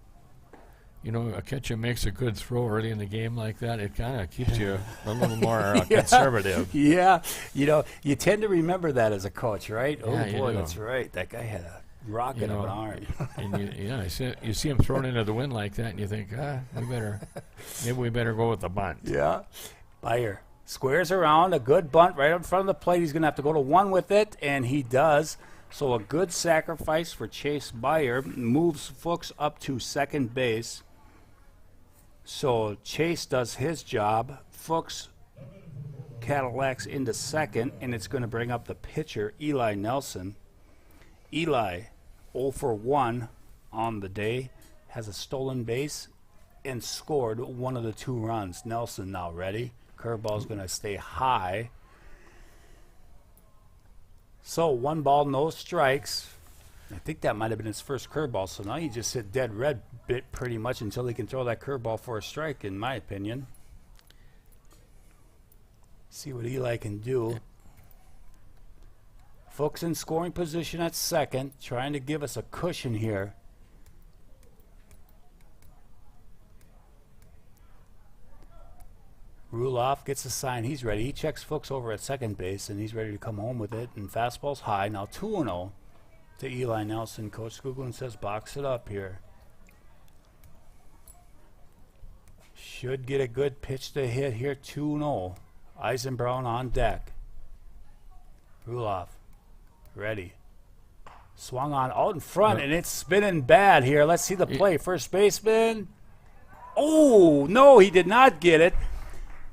Speaker 2: You know, a catcher makes a good throw early in the game like that. It kind of keeps you a little more conservative.
Speaker 1: Yeah, you know, you tend to remember that as a coach, right?
Speaker 2: Yeah,
Speaker 1: oh boy, that's right. That guy had a rocket of an arm.
Speaker 2: And you see him thrown into the wind like that, and you think, maybe we better go with the bunt.
Speaker 1: Yeah, Byer squares around, a good bunt right in front of the plate. He's going to have to go to 1 with it, and he does. So a good sacrifice for Chase Byer. Moves Fuchs up to second base. So Chase does his job. Fuchs Cadillacs into second, and it's going to bring up the pitcher, Eli Nelson. Eli, 0 for 1 on the day, has a stolen base and scored one of the 2 runs. Nelson now ready. Curveball's going to stay high. So 1 ball, no strikes. I think that might have been his first curveball. So now you just sit dead red bit pretty much until he can throw that curveball for a strike, in my opinion. See what Eli can do. Fuchs in scoring position at second, trying to give us a cushion here. Ruloff gets a sign. He's ready. He checks Fuchs over at second base, and he's ready to come home with it. And fastball's high. Now 2-0 to Eli Nelson. Coach Skoglund says box it up here. Should get a good pitch to hit here. 2-0. Eisenbrown on deck. Ruloff ready. Swung on out in front, and it's spinning bad here. Let's see the play. First baseman. Oh, no, he did not get it.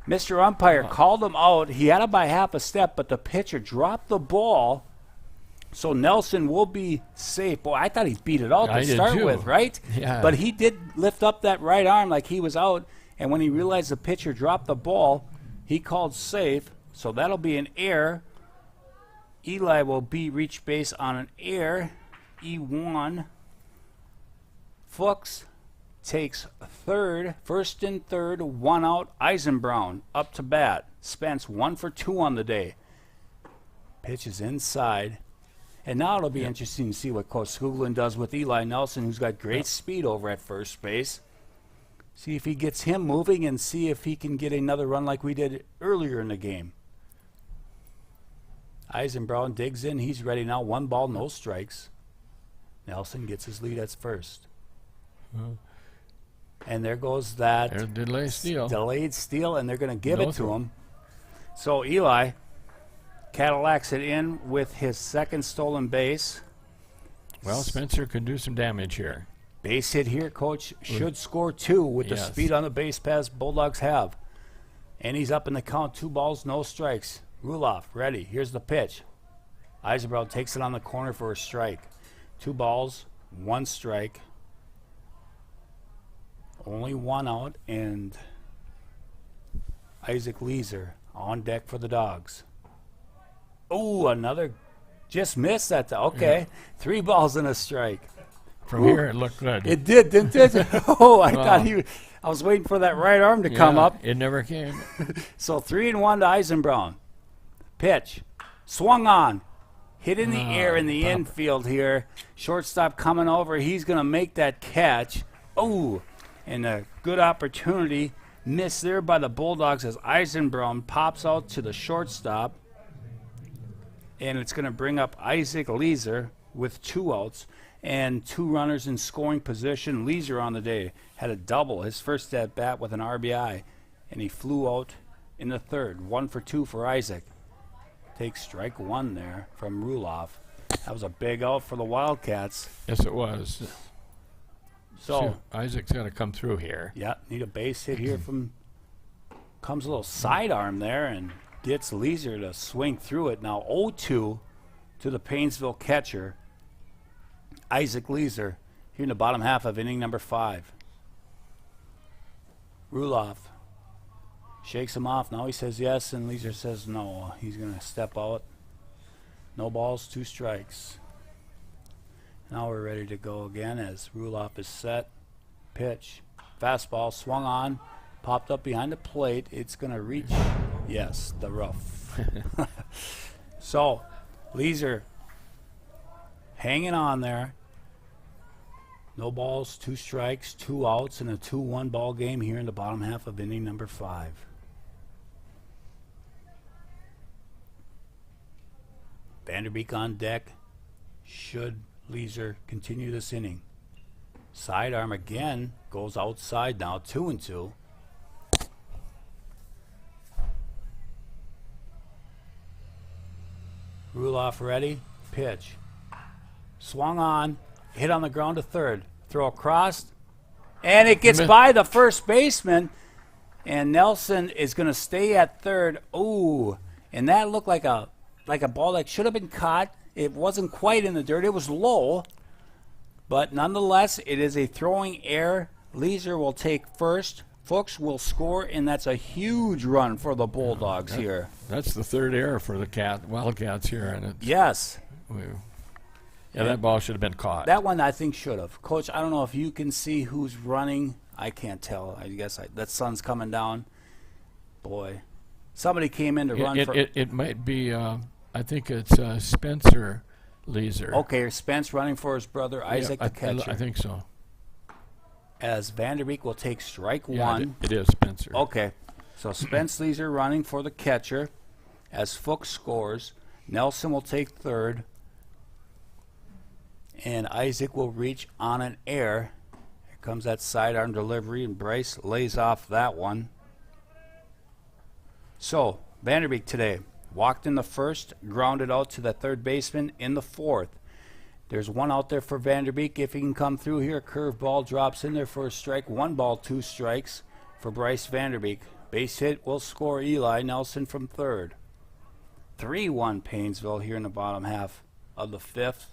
Speaker 1: Mr. Umpire called him out. He had him by half a step, but the pitcher dropped the ball. So Nelson will be safe. Boy, I thought he beat it out to start with, right?
Speaker 2: Yeah.
Speaker 1: But he did lift up that right arm like he was out, and when he realized the pitcher dropped the ball, he called safe. So that'll be an error. Eli will be reach base on an error. E1. Fuchs takes third, first and third, 1 out. Eisenbrown up to bat. Spence 1 for 2 on the day. Pitch is inside. And now it'll be interesting to see what Coach Skoglund does with Eli Nelson, who's got great speed over at first base. See if he gets him moving and see if he can get another run like we did earlier in the game. Eisenbrown digs in. He's ready now. 1 ball, no strikes. Nelson gets his lead at first. And there goes that
Speaker 2: delayed
Speaker 1: steal, and they're going to give it to him. So Eli Cadillacs it in with his second stolen base.
Speaker 2: Well, Spencer could do some damage here.
Speaker 1: Base hit here, Coach. Should score 2 with the speed on the base paths Bulldogs have. And he's up in the count. 2 balls, no strikes. Ruloff, ready. Here's the pitch. Eisenbrown takes it on the corner for a strike. 2 balls, 1 strike. Only 1 out, and Isaac Leeser on deck for the Dogs. Oh, another. Just missed that. Okay. 3 balls and a strike.
Speaker 2: From here, it looked good.
Speaker 1: It did, didn't it? Oh, I thought I was waiting for that right arm to come up.
Speaker 2: It never came.
Speaker 1: So 3-1 to Eisenbrown. Pitch. Swung on. Hit in the air in the infield here. Shortstop coming over. He's going to make that catch. Oh, and a good opportunity missed there by the Bulldogs as Eisenbrown pops out to the shortstop. And it's going to bring up Isaac Leeser with 2 outs and 2 runners in scoring position. Leeser on the day had a double, his first at bat with an RBI, and he flew out in the 3rd. 1 for 2 for Isaac. Takes strike 1 there from Ruloff. That was a big out for the Wildcats.
Speaker 2: Yes, it was.
Speaker 1: So
Speaker 2: Isaac's got to come through here.
Speaker 1: Yeah, need a base hit here from. Comes a little sidearm there and gets Leeser to swing through it. Now 0-2 to the Paynesville catcher, Isaac Leeser, here in the bottom half of inning number 5. Ruloff shakes him off. Now he says yes, and Leeser says no. He's going to step out. No balls, 2 strikes. Now we're ready to go again as Ruloff is set. Pitch. Fastball swung on. Popped up behind the plate. It's going to reach. Yes, the rough. So, Leeser hanging on there. No balls, 2 strikes, 2 outs, and a 2-1 ball game here in the bottom half of inning number 5. Vanderbeek on deck. Should Leeser continue this inning? Sidearm again goes outside now, 2-2. Ruloff ready. Pitch. Swung on. Hit on the ground to 3rd. Throw across. And it gets by the first baseman. And Nelson is going to stay at 3rd. Ooh. And that looked like a ball that should have been caught. It wasn't quite in the dirt. It was low. But nonetheless, it is a throwing error. Leeser will take first. Fuchs will score, and that's a huge run for the Bulldogs here.
Speaker 2: That's the 3rd error for the Wildcats here. And
Speaker 1: yes.
Speaker 2: That ball should have been caught.
Speaker 1: That one I think should have. Coach, I don't know if you can see who's running. I can't tell. I guess that sun's coming down. Boy. Somebody came in to run for...
Speaker 2: It might be, I think it's Spencer Leeser.
Speaker 1: Okay, Spence running for his brother, Isaac the catcher.
Speaker 2: I think so.
Speaker 1: As Vanderbeek will take strike 1.
Speaker 2: It is Spencer.
Speaker 1: Okay. So Spence Leeser running for the catcher as Fuchs scores. Nelson will take 3rd. And Isaac will reach on an air. Here comes that sidearm delivery, and Bryce lays off that one. So, Vanderbeek today walked in the 1st, grounded out to the 3rd baseman in the 4th. There's 1 out there for Vanderbeek. If he can come through here, curveball drops in there for a strike. 1 ball, 2 strikes for Bryce Vanderbeek. Base hit will score Eli Nelson from 3rd. 3-1 Paynesville here in the bottom half of the 5th.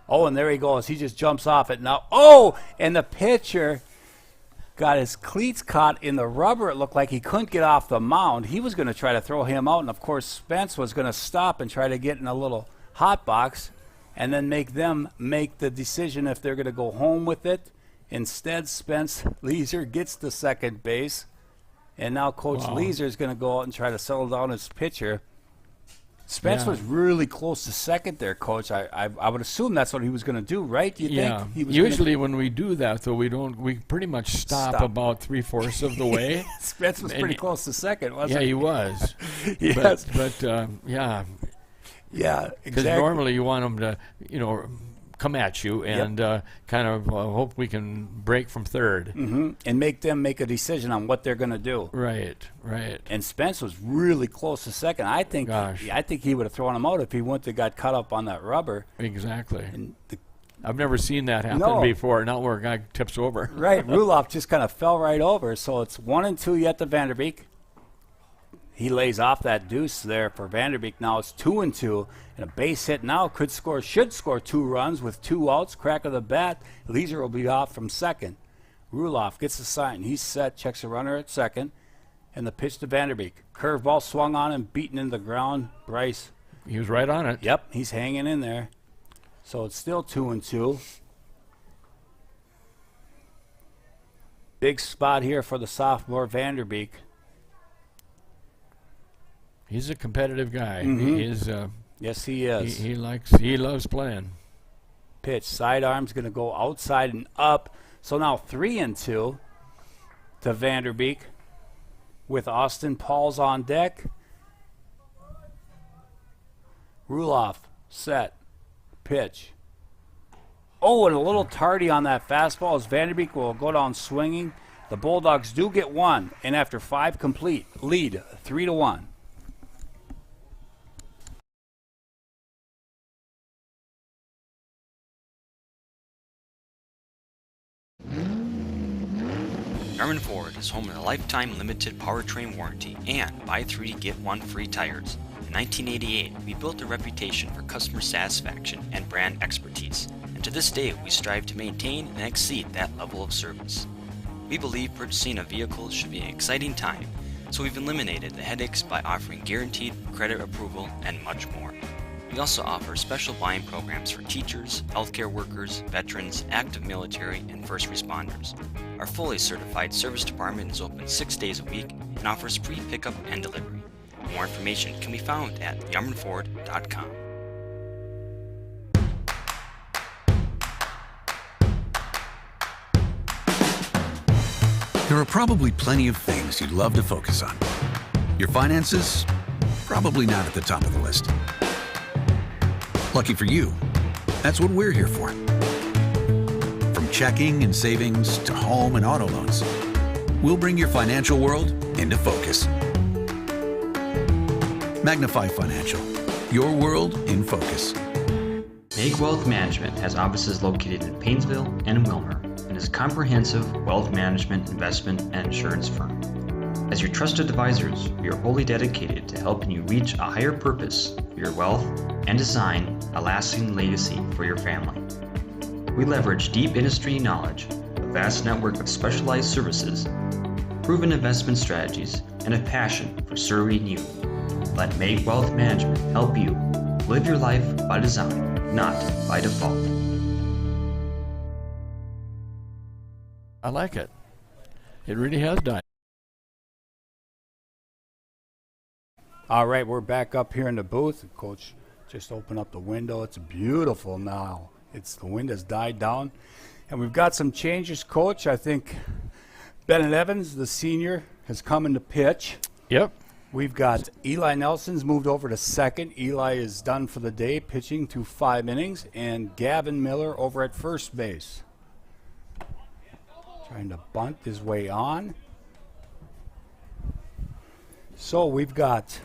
Speaker 1: Oh, and there he goes. He just jumps off it now. Oh, and the pitcher got his cleats caught in the rubber. It looked like he couldn't get off the mound. He was going to try to throw him out, and, of course, Spence was going to stop and try to get in a little hot box and then make them make the decision if they're going to go home with it. Instead, Spence Leeser gets to 2nd base, and now Coach Leeser is going to go out and try to settle down his pitcher. Spence was really close to second there, Coach. I would assume that's what he was going to do, right? Do you think? He was
Speaker 2: Usually when we do that, though, we pretty much stop. About 3/4 of the way.
Speaker 1: Spence was pretty close to second, wasn't he?
Speaker 2: Yeah, he was.
Speaker 1: Yes.
Speaker 2: But
Speaker 1: Yeah,
Speaker 2: because
Speaker 1: exactly.
Speaker 2: normally you want them to, come at you and kind of hope we can break from third.
Speaker 1: And make them make a decision on what they're going to do.
Speaker 2: Right.
Speaker 1: And Spence was really close to second. I think he would have thrown him out if he wouldn't have got cut up on that rubber.
Speaker 2: Exactly.
Speaker 1: And
Speaker 2: I've never seen that happen before, not where a guy tips over.
Speaker 1: Right. Ruloff just kind of fell right over. So it's 1-2 yet to Vanderbeek. He lays off that deuce there for Vanderbeek. Now it's 2-2, and a base hit now should score 2 runs with 2 outs. Crack of the bat. Leisure will be off from second. Ruloff gets the sign. He's set, checks a runner at second, and the pitch to Vanderbeek. Curveball swung on him, beaten into the ground. Bryce.
Speaker 2: He was right on it.
Speaker 1: Yep, he's hanging in there. So it's still 2-2. Big spot here for the sophomore Vanderbeek.
Speaker 2: He's a competitive guy. He is.
Speaker 1: Yes, he is.
Speaker 2: He loves playing.
Speaker 1: Pitch. Sidearm's going to go outside and up. So now 3-2 to Vanderbeek with Austin Pauls on deck. Ruloff set. Pitch. Oh, and a little tardy on that fastball as Vanderbeek will go down swinging. The Bulldogs do get 1, and after 5 complete, lead 3-1.
Speaker 3: Garmin Ford is home to a lifetime limited powertrain warranty and buy 3 get 1 free tires. In 1988, we built a reputation for customer satisfaction and brand expertise, and to this day we strive to maintain and exceed that level of service. We believe purchasing a vehicle should be an exciting time, so we've eliminated the headaches by offering guaranteed credit approval and much more. We also offer special buying programs for teachers, healthcare workers, veterans, active military, and first responders. Our fully certified service department is open 6 days a week and offers free pickup and delivery. More information can be found at yarmanford.com.
Speaker 4: There are probably plenty of things you'd love to focus on. Your finances? Probably not at the top of the list. Lucky for you, that's what we're here for. From checking and savings to home and auto loans, we'll bring your financial world into focus. Magnify Financial, your world in focus.
Speaker 5: Make Wealth Management has offices located in Paynesville and in Wilmer and is a comprehensive wealth management, investment, and insurance firm. As your trusted advisors, we are wholly dedicated to helping you reach a higher purpose for your wealth and design a lasting legacy for your family. We leverage deep industry knowledge, a vast network of specialized services, proven investment strategies, and a passion for serving you. Let Make Wealth Management help you live your life by design, not by default.
Speaker 2: I like it. It really has done.
Speaker 1: All right, we're back up here in the booth. Coach just opened up the window. It's beautiful now. The wind has died down. And we've got some changes, Coach. I think Bennett Evans, the senior, has come into pitch.
Speaker 2: Yep.
Speaker 1: We've got Eli Nelson's moved over to second. Eli is done for the day, pitching through 5 innings. And Gavin Miller over at first base. Trying to bunt his way on. So we've got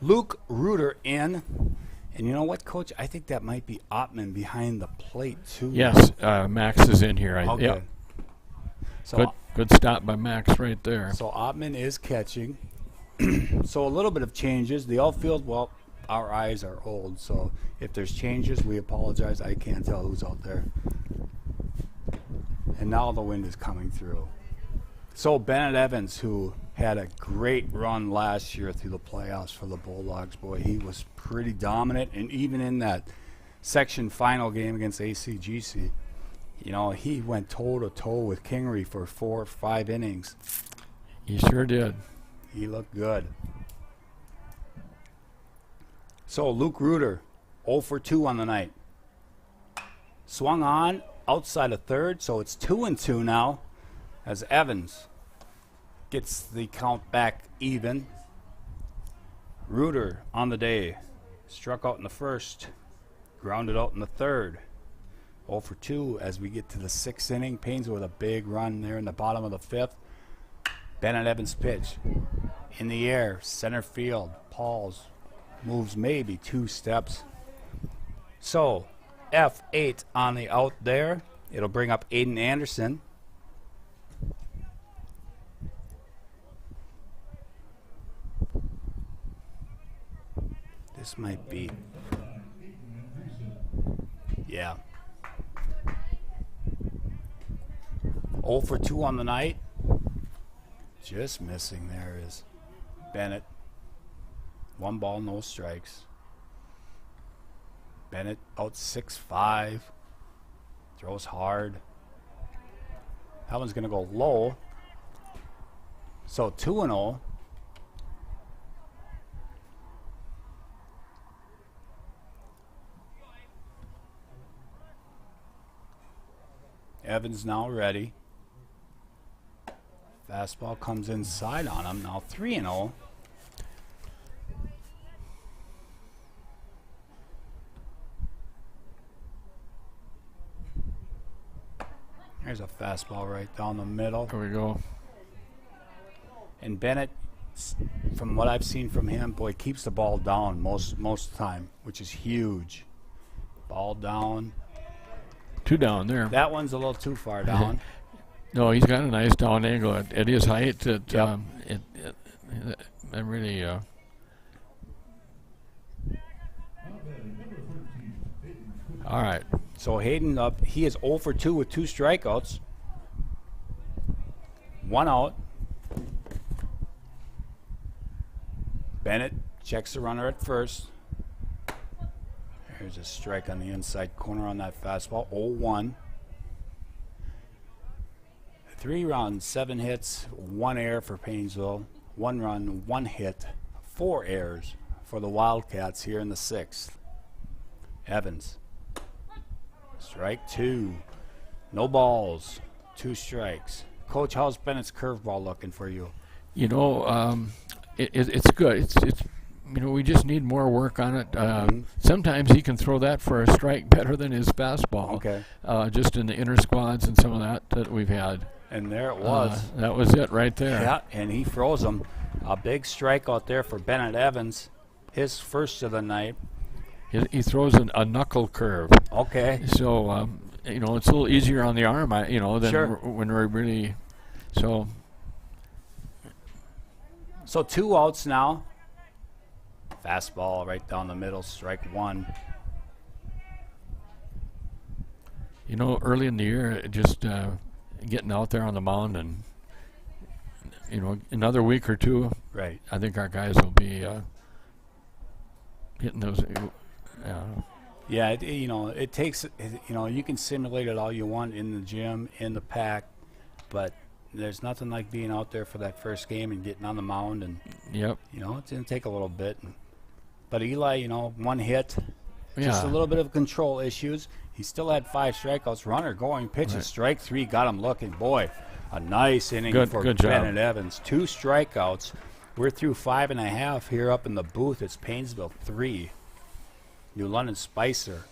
Speaker 1: Luke Reuter in. And you know what, Coach? I think that might be Ottman behind the plate, too.
Speaker 2: Yes, Max is in here.
Speaker 1: Okay.
Speaker 2: Yep.
Speaker 1: So
Speaker 2: Good stop by Max right there.
Speaker 1: So Ottman is catching. So a little bit of changes. The outfield, well, our eyes are old. So if there's changes, we apologize. I can't tell who's out there. And now the wind is coming through. So Bennett Evans, who had a great run last year through the playoffs for the Bulldogs, boy, he was pretty dominant. And even in that section final game against ACGC, you know, he went toe-to-toe with Kingery for 4 or 5 innings.
Speaker 2: He sure did.
Speaker 1: He looked good. So Luke Reuter, 0 for 2 on the night. Swung on outside of third, so it's 2-2 now as Evans gets the count back even. Reuter on the day. Struck out in the first, grounded out in the third. 0 for 2 as we get to the 6th inning. Paynesville with a big run there in the bottom of the 5th. Bennett Evans pitch. In the air, center field. Pauls moves maybe 2 steps. So, F8 on the out there. It'll bring up Aiden Anderson. This might be. Yeah. 0 for 2 on the night. Just missing there is Bennett. 1 ball, no strikes. Bennett out 6-5. Throws hard. That one's going to go low. So 2-0. Evans now ready. Fastball comes inside on him. Now 3-0. There's a fastball right down the middle.
Speaker 2: There we go.
Speaker 1: And Bennett, from what I've seen from him, boy, keeps the ball down most of the time, which is huge. Ball down.
Speaker 2: 2 down there.
Speaker 1: That one's a little too far down.
Speaker 2: No, he's got a nice down angle at his height. It really. All right.
Speaker 1: So Hayden up. He is 0 for 2 with 2 strikeouts. 1 out. Bennett checks the runner at first. There's a strike on the inside corner on that fastball. 0-1. 3 runs, 7 hits, 1 error for Paynesville. 1 run, 1 hit, 4 errors for the Wildcats here in the 6th. Evans. Strike 2. No balls. 2 strikes. Coach, how's Bennett's curveball looking for you?
Speaker 2: You know, it's good. It's you know, we just need more work on it. Sometimes he can throw that for a strike better than his fastball.
Speaker 1: Okay.
Speaker 2: Just in the inner squads and some of that we've had.
Speaker 1: And there it was.
Speaker 2: That was it right there.
Speaker 1: Yeah, and he froze them. A big strike out there for Bennett Evans. His first of the night.
Speaker 2: He throws a knuckle curve.
Speaker 1: Okay.
Speaker 2: So, you know, it's a little easier on the arm, than
Speaker 1: Sure.
Speaker 2: when we're really. So
Speaker 1: 2 outs now. Fastball right down the middle, strike 1.
Speaker 2: You know, early in the year, just getting out there on the mound and, you know, another week or 2,
Speaker 1: Right.
Speaker 2: I think our guys will be hitting those.
Speaker 1: Yeah, it takes, you can simulate it all you want in the gym, in the pack, but there's nothing like being out there for that first game and getting on the mound. And,
Speaker 2: Yep.
Speaker 1: it's going to take a little bit. But Eli, 1 hit, just
Speaker 2: Yeah.
Speaker 1: a little bit of control issues. He still had 5 strikeouts. Runner going, pitches,
Speaker 2: Right.
Speaker 1: strike 3, got him looking. Boy, a nice inning for
Speaker 2: good job.
Speaker 1: Bennett Evans. 2 strikeouts. We're through 5.5 here up in the booth. It's Paynesville 3. New London Spicer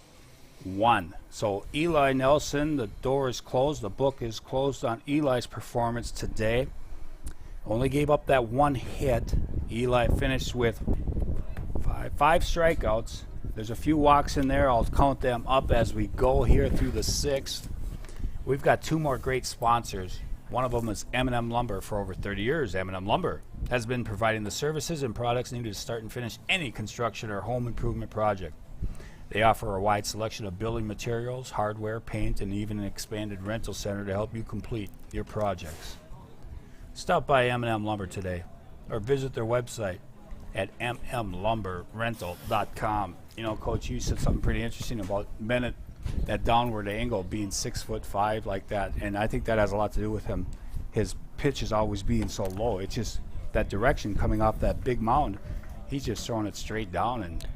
Speaker 1: 1. So Eli Nelson, the door is closed. The book is closed on Eli's performance today. Only gave up that 1 hit. Eli finished with 5 strikeouts. There's a few walks in there. I'll count them up as we go here through the 6th. We've got 2 more great sponsors. One of them is M&M Lumber. For over 30 years, M&M Lumber has been providing the services and products needed to start and finish any construction or home improvement project. They offer a wide selection of building materials, hardware, paint, and even an expanded rental center to help you complete your projects. Stop by M&M Lumber today or visit their website at mmlumberrental.com. Coach, you said something pretty interesting about Bennett, that downward angle being 6'5" like that, and I think that has a lot to do with him. His pitch is always being so low. It's just that direction coming off that big mound. He's just throwing it straight down, and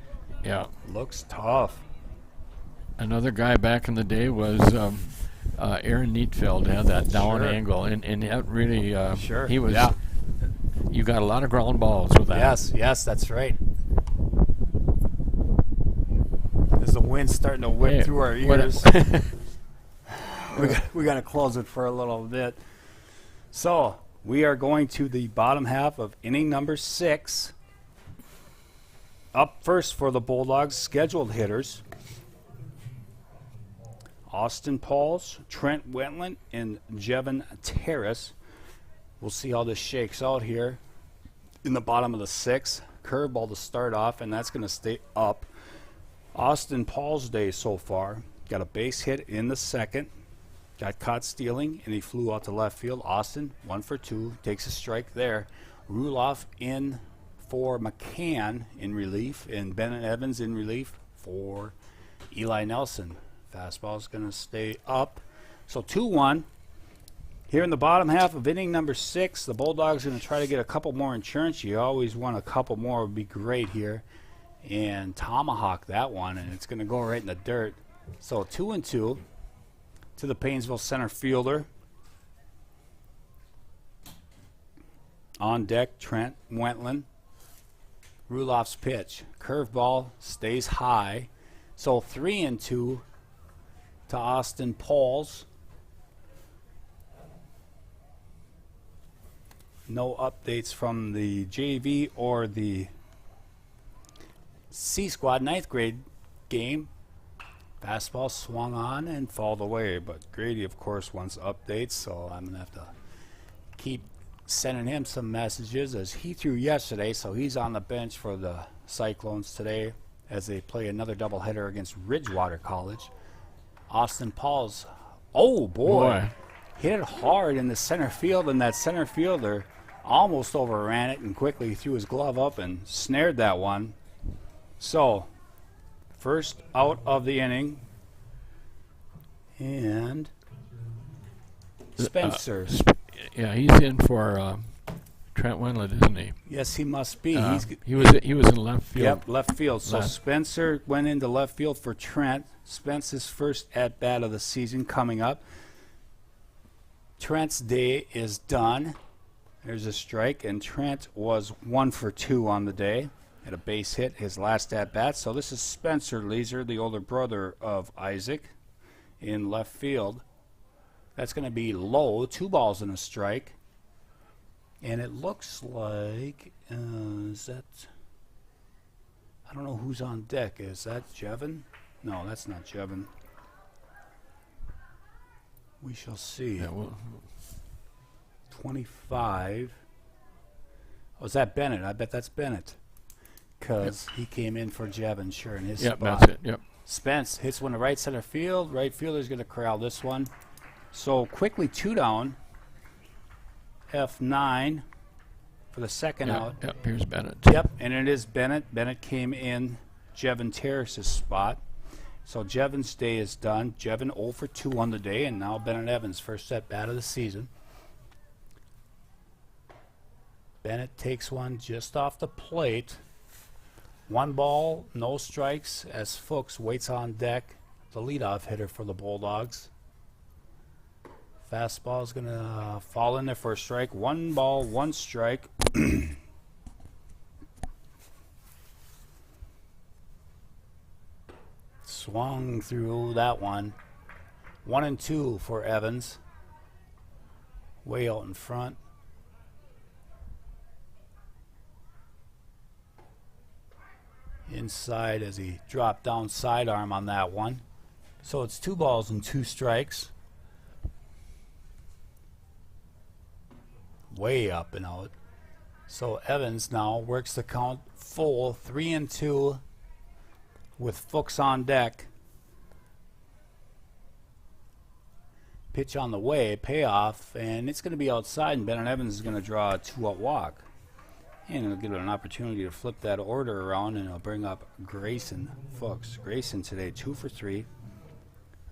Speaker 2: Yeah.
Speaker 1: Looks tough.
Speaker 2: Another guy back in the day was Aaron Neatfeld, had that down
Speaker 1: Sure.
Speaker 2: angle, and that really
Speaker 1: Sure.
Speaker 2: he was.
Speaker 1: Yeah.
Speaker 2: You got a lot of ground balls with that.
Speaker 1: Yes, that's right. There's the wind starting to whip
Speaker 2: Hey,
Speaker 1: through our
Speaker 2: what-
Speaker 1: ears. we got to close it for a little bit. So we are going to the bottom half of inning number 6. Up first for the Bulldogs, scheduled hitters: Austin Pauls, Trent Wentland, and Jevin Terrace. We'll see how this shakes out here in the bottom of the 6th. Curveball to start off, and that's going to stay up. Austin Paul's day so far: got a base hit in the 2nd, got caught stealing, and he flew out to left field. Austin, 1 for 2, takes a strike there. Ruloff in for McCann in relief, and Bennett Evans in relief for Eli Nelson. Fastball's going to stay up. So 2-1. Here in the bottom half of inning number 6, the Bulldogs are going to try to get a couple more insurance. You always want a couple more, would be great here. And tomahawk that one, and it's going to go right in the dirt. So 2-2 to the Paynesville center fielder. On deck, Trent Wentland. Ruloff's pitch. Curveball stays high. So 3-2 to Austin Pauls. No updates from the JV or the C squad 9th grade game. Fastball swung on and fouled away, but Grady, of course, wants updates, so I'm going to have to keep sending him some messages, as he threw yesterday, so he's on the bench for the Cyclones today as they play another doubleheader against Ridgewater College. Austin Pauls, oh boy, hit it hard in the center field, and that center fielder almost overran it and quickly threw his glove up and snared that one. So, first out of the inning, and Spencer.
Speaker 2: Yeah, he's in for Trent Wentland, isn't he?
Speaker 1: Yes, he must be.
Speaker 2: He was in left field.
Speaker 1: Yep, left field. So
Speaker 2: Left.
Speaker 1: Spencer went into left field for Trent. Spence's first at-bat of the season coming up. Trent's day is done. There's a strike, and Trent was 1 for 2 on the day. Had a base hit, his last at-bat. So this is Spencer Leeser, the older brother of Isaac, in left field. That's going to be low, 2 balls and a strike. And it looks like, is that, I don't know who's on deck. Is that Jevin? No, that's not Jevin. We shall see.
Speaker 2: Yeah, well,
Speaker 1: 25. Oh, is that Bennett? I bet that's Bennett. Because he came in for Jevin, sure, in his
Speaker 2: yep,
Speaker 1: spot.
Speaker 2: that's it. Yep.
Speaker 1: Spence hits one to right center field. Right fielder's going to corral this one. So quickly 2 down. F9 for the second out.
Speaker 2: Yep, here's Bennett.
Speaker 1: Yep, and it is Bennett. Bennett came in Jevin Terrace's spot. So Jevin's day is done. Jevin 0 for 2 on the day, and now Bennett Evans' first at bat of the season. Bennett takes one just off the plate. 1 ball, no strikes, as Fuchs waits on deck, the leadoff hitter for the Bulldogs. Fastball is going to fall in there for a strike. 1 ball, 1 strike. Swung through that one. 1-2 for Evans. Way out in front. Inside as he dropped down sidearm on that one. So it's 2 balls and 2 strikes. Way up and out. So Evans now works the count full, 3-2 with Fuchs on deck. Pitch on the way, payoff, and it's going to be outside, and Bennett Evans is going to draw a 2-out walk. And it'll give it an opportunity to flip that order around, and it'll bring up Grayson Fuchs. Grayson today 2 for 3.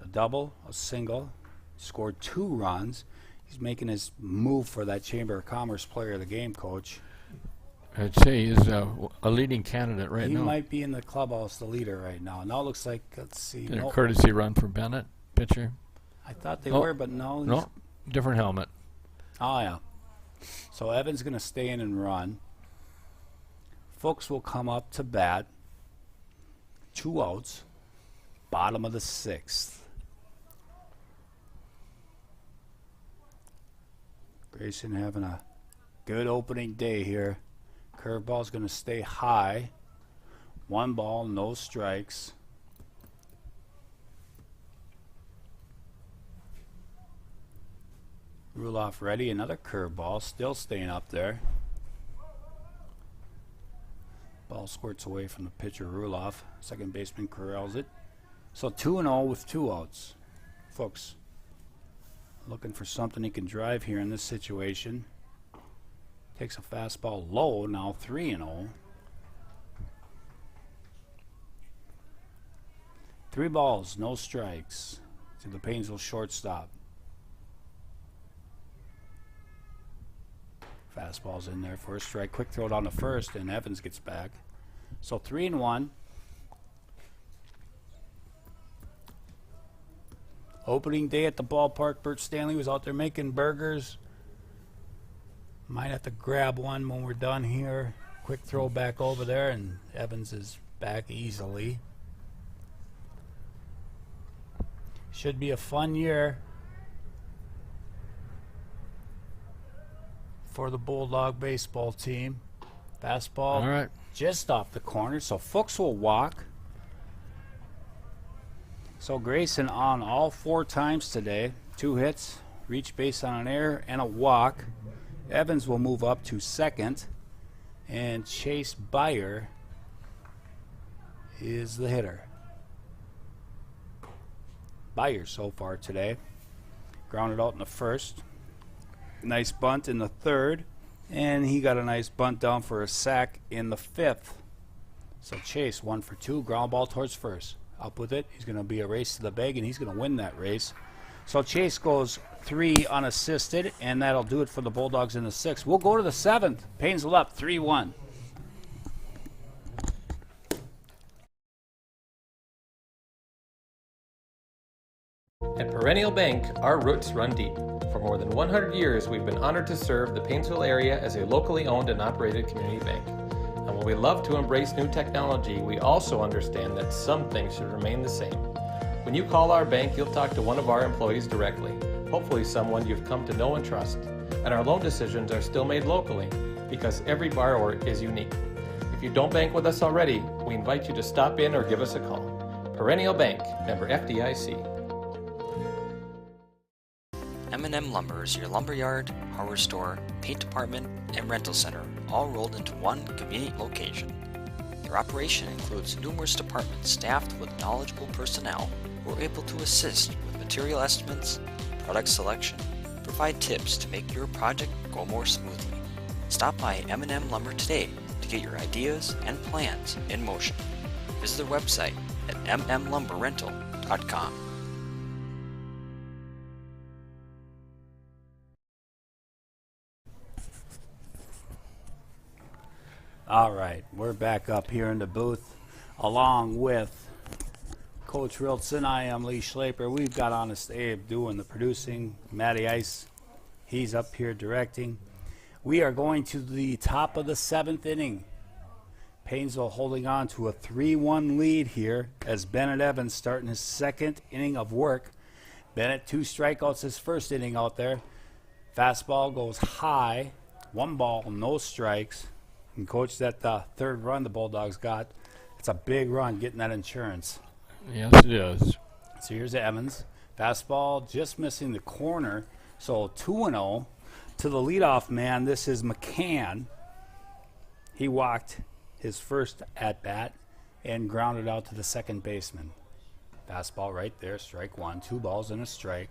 Speaker 1: A double, a single, scored 2 runs. He's making his move for that Chamber of Commerce Player of the Game, Coach.
Speaker 2: I'd say he's a leading candidate right
Speaker 1: He
Speaker 2: now.
Speaker 1: might be in the clubhouse, the leader right now. Now it looks like, let's see.
Speaker 2: A
Speaker 1: Nope.
Speaker 2: courtesy run for Bennett, pitcher.
Speaker 1: I thought they
Speaker 2: Oh,
Speaker 1: were, but no.
Speaker 2: No, different helmet.
Speaker 1: Oh, yeah. So Evans going to stay in and run. Fuchs will come up to bat. 2 outs. Bottom of the 6th. Grayson having a good opening day here. Curveball's going to stay high. 1 ball, no strikes. Ruloff ready. Another curveball, still staying up there. Ball squirts away from the pitcher, Ruloff. Second baseman corrals it. So 2-0 with 2 outs. Fuchs looking for something he can drive here in this situation. Takes a fastball low, now 3-0. 3 balls, no strikes to the Paynesville shortstop. Fastball's in there for a strike. Quick throw down to first, and Evans gets back. So 3-1. Opening day at the ballpark. Bert Stanley was out there making burgers. Might have to grab one when we're done here. Quick throw back over there, and Evans is back easily. Should be a fun year for the Bulldog baseball team. Fastball
Speaker 2: All right.
Speaker 1: just off the corner, so Fuchs will walk. So Grayson on all 4 times today. 2 hits, reach base on an error, and a walk. Evans will move up to second, and Chase Byer is the hitter. Byer so far today. Grounded out in the first. Nice bunt in the third, and he got a nice bunt down for a sack in the 5th. So Chase 1 for 2, ground ball towards first. Up with it. He's going to be a race to the bag, and he's going to win that race. So Chase goes 3 unassisted, and that'll do it for the Bulldogs in the 6th. We'll go to the 7th. Paynesville up 3-1.
Speaker 6: At Perennial Bank, our roots run deep. For more than 100 years, we've been honored to serve the Paynesville area as a locally owned and operated community bank. And while we love to embrace new technology, we also understand that some things should remain the same. When you call our bank, you'll talk to one of our employees directly, hopefully someone you've come to know and trust. And our loan decisions are still made locally because every borrower is unique. If you don't bank with us already, we invite you to stop in or give us a call. Perennial Bank, member FDIC.
Speaker 3: M&M Lumber is your lumberyard, hardware store, paint department, and rental center, all rolled into one convenient location. Their operation includes numerous departments staffed with knowledgeable personnel who are able to assist with material estimates, product selection, provide tips to make your project go more smoothly. Stop by M&M Lumber today to get your ideas and plans in motion. Visit their website at mmlumberrental.com.
Speaker 1: All right, we're back up here in the booth along with Coach Riltson. I am Lee Schlaper. We've got Honest Abe doing the producing. Matty Ice, he's up here directing. We are going to the top of the 7th inning. Paynesville holding on to a 3-1 lead here as Bennett Evans starting his 2nd inning of work. Bennett 2 strikeouts his 1st inning out there. Fastball goes high. 1 ball, no strikes. And Coach, that 3rd run the Bulldogs got, it's a big run getting that insurance.
Speaker 2: Yes, it is.
Speaker 1: So here's Evans. Fastball just missing the corner. So 2-0 to the leadoff man. This is McCann. He walked his first at-bat and grounded out to the 2nd baseman. Fastball right there, strike 1. 2 balls and a strike.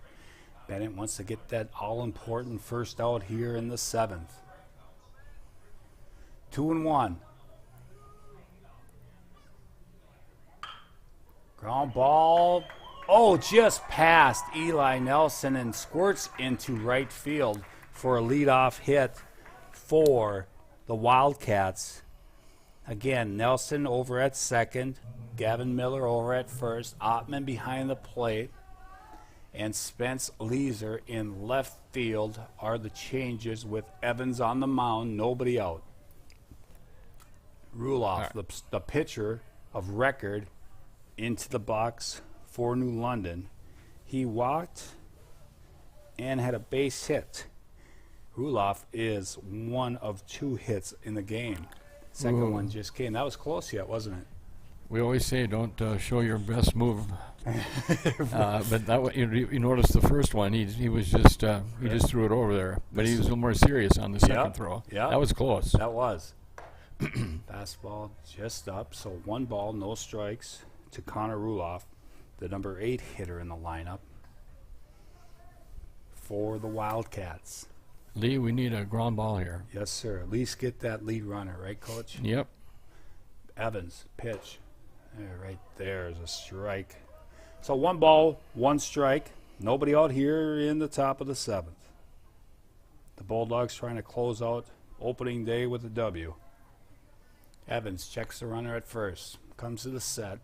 Speaker 1: Bennett wants to get that all-important first out here in the 7th. 2-1. Ground ball. Oh, just past Eli Nelson and squirts into right field for a leadoff hit for the Wildcats. Again, Nelson over at second, Gavin Miller over at first, Ottman behind the plate, and Spence Leeser in left field are the changes with Evans on the mound, nobody out. Ruloff, the pitcher of record, into the box for New London. He walked and had a base hit. Ruloff is one of 2 hits in the game. Second one just came. That was close yet, wasn't it?
Speaker 2: We always say don't show your best move, but that you notice the first one he was just he just threw it over there, but he was a little more serious on the second throw.
Speaker 1: Yeah,
Speaker 2: that was close.
Speaker 1: That was. Fastball just up, so 1 ball, no strikes to Connor Ruloff, the number 8 hitter in the lineup for the Wildcats.
Speaker 2: Lee, we need a ground ball here.
Speaker 1: Yes, sir. At least get that lead runner, right, Coach?
Speaker 2: Yep.
Speaker 1: Evans, pitch. There, right there is a strike. So 1 ball, 1 strike. Nobody out here in the top of the 7th. The Bulldogs trying to close out opening day with a W. Evans checks the runner at first. Comes to the set.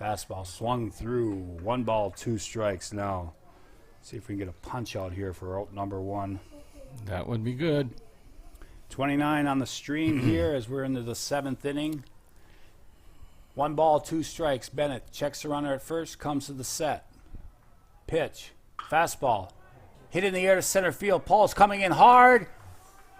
Speaker 1: Fastball swung through. 1 ball, 2 strikes now. See if we can get a punch out here for out number 1.
Speaker 2: That would be good.
Speaker 1: 29 on the stream here as we're into the 7th inning. 1 ball, 2 strikes. Bennett checks the runner at first, comes to the set. Pitch. Fastball. Hit in the air to center field. Paul's coming in hard.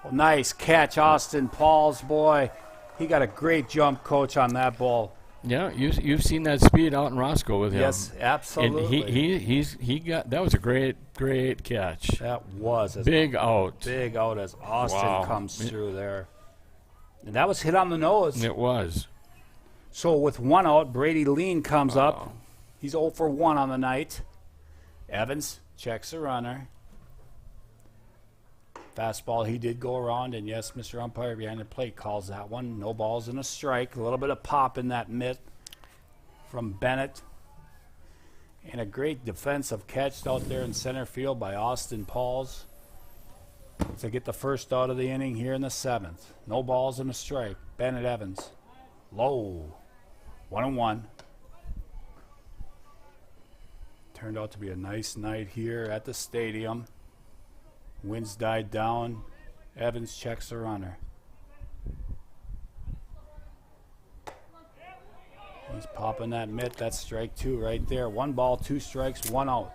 Speaker 1: Oh, nice catch, Austin Pauls, boy. He got a great jump, Coach, on that ball.
Speaker 2: Yeah, you've seen that speed out in Roscoe with him.
Speaker 1: Yes, absolutely.
Speaker 2: And he got that was a great catch.
Speaker 1: That was
Speaker 2: big out.
Speaker 1: Big out as Austin comes through there. And that was hit on the nose.
Speaker 2: It was.
Speaker 1: So with 1 out, Brady Lean comes up. He's 0 for 1 on the night. Evans checks the runner. Fastball, he did go around, and yes, Mr. Umpire behind the plate calls that one. No balls and a strike. A little bit of pop in that mitt from Bennett. And a great defensive catch out there in center field by Austin Pauls to get the first out of the inning here in the 7th. No balls and a strike. Bennett Evans. Low. 1-1. Turned out to be a nice night here at the stadium. Winds died down. Evans checks the runner. He's popping that mitt. That's strike 2 right there. 1 ball, 2 strikes, 1 out.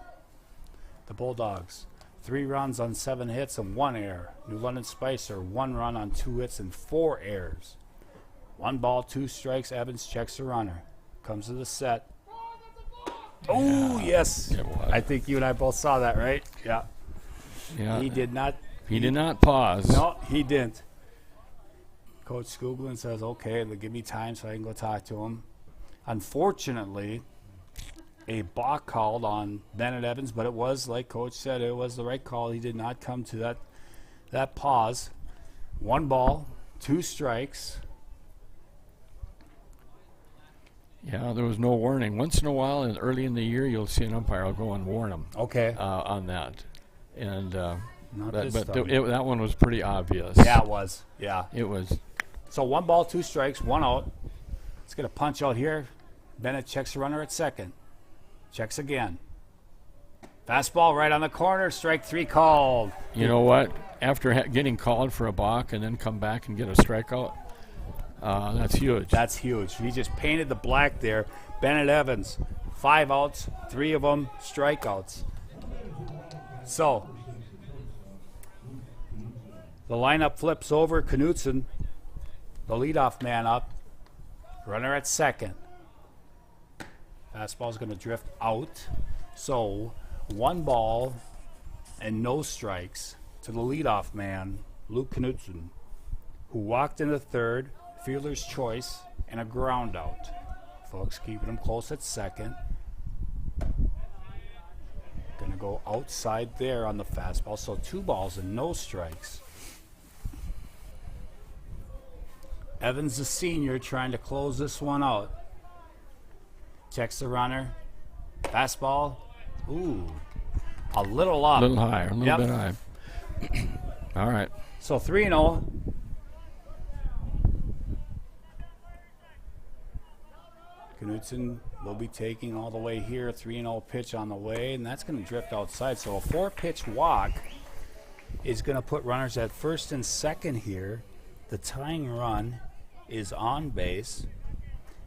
Speaker 1: The Bulldogs, 3 runs on 7 hits and 1 error. New London Spicer, 1 run on 2 hits and 4 errors. 1 ball, 2 strikes. Evans checks the runner. Comes to the set. Oh, yes. I think you and I both saw that, right? Yeah.
Speaker 2: Yeah.
Speaker 1: He did not.
Speaker 2: He did not pause.
Speaker 1: No, he didn't. Coach Skuglin says, okay, give me time so I can go talk to him. Unfortunately, a balk called on Bennett Evans, but it was, like Coach said, it was the right call. He did not come to that pause. 1 ball, 2 strikes.
Speaker 2: Yeah, there was no warning. Once in a while, and early in the year, you'll see an umpire go and warn him.
Speaker 1: Okay.
Speaker 2: On that. And
Speaker 1: that
Speaker 2: one was pretty obvious.
Speaker 1: Yeah, it was. Yeah.
Speaker 2: It was.
Speaker 1: So 1 ball, 2 strikes, 1 out. Let's get a punch out here. Bennett checks the runner at second. Checks again. Fastball right on the corner. Strike 3 called.
Speaker 2: You know what? After getting called for a balk and then come back and get a strikeout, that's huge.
Speaker 1: That's huge. He just painted the black there. Bennett Evans, 5 outs, 3 of them strikeouts. So the lineup flips over. Knutson, the leadoff man up. Runner at second. Fastball's going to drift out. So 1 ball and no strikes to the leadoff man, Luke Knutson, who walked into third, fielder's choice, and a ground out. Folks keeping him close at second. Going to go outside there on the fastball. So 2 balls and no strikes. Evans, the senior, trying to close this one out. Checks the runner. Fastball. Ooh. A little up.
Speaker 2: A little higher. A little bit high. All right.
Speaker 1: So 3-0. Knudsen will be taking all the way here. 3-0 pitch on the way, and that's going to drift outside. So a 4-pitch walk is going to put runners at first and second here. The tying run is on base.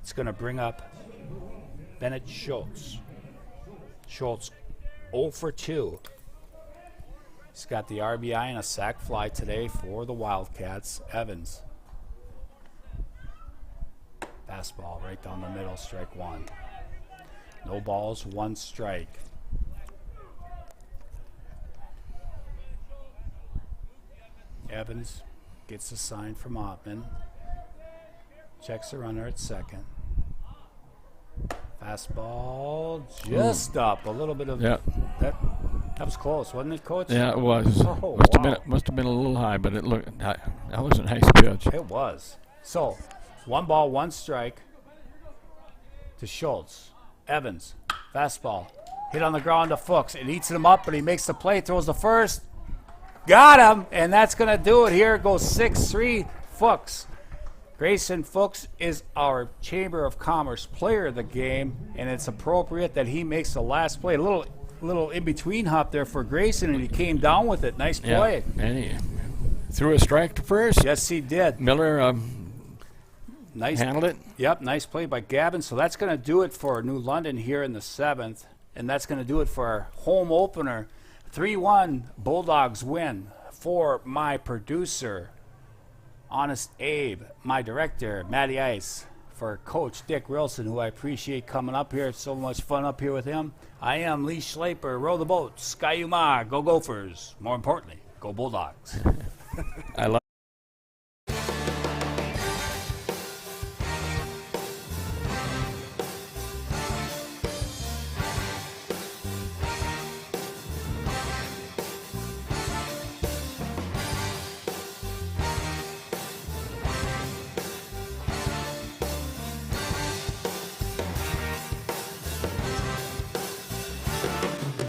Speaker 1: It's going to bring up Bennett Schultz. Schultz 0 for 2. He's got the RBI and a sac fly today for the Wildcats. Evans. Fastball right down the middle, strike one. No balls, 1 strike. Evans gets a sign from Ottman. Checks the runner at second. Fastball just up. A little bit of that was close, wasn't it, Coach?
Speaker 2: Yeah, it was.
Speaker 1: Oh,
Speaker 2: Must have been a little high, but it looked that was a nice pitch.
Speaker 1: It was. So 1 ball, 1 strike to Schultz. Evans, fastball, hit on the ground to Fuchs. It eats him up, but he makes the play, throws the first. Got him, and that's going to do it. Here goes 6-3 Fuchs. Grayson Fuchs is our Chamber of Commerce player of the game, and it's appropriate that he makes the last play. A little in-between hop there for Grayson, and he came down with it. Nice play.
Speaker 2: Yeah, and he threw a strike to first.
Speaker 1: Yes, he did.
Speaker 2: Miller
Speaker 1: Nice.
Speaker 2: handled it.
Speaker 1: Yep, nice play by Gavin. So that's going to do it for New London here in the 7th, and that's going to do it for our home opener. 3-1 Bulldogs win. For my producer, Honest Abe, my director, Matty Ice, for Coach Dick Wilson, who I appreciate coming up here. It's so much fun up here with him. I am Lee Schleiper. Row the boat. Sky-U-Ma. Go Gophers. More importantly, go Bulldogs.
Speaker 2: I love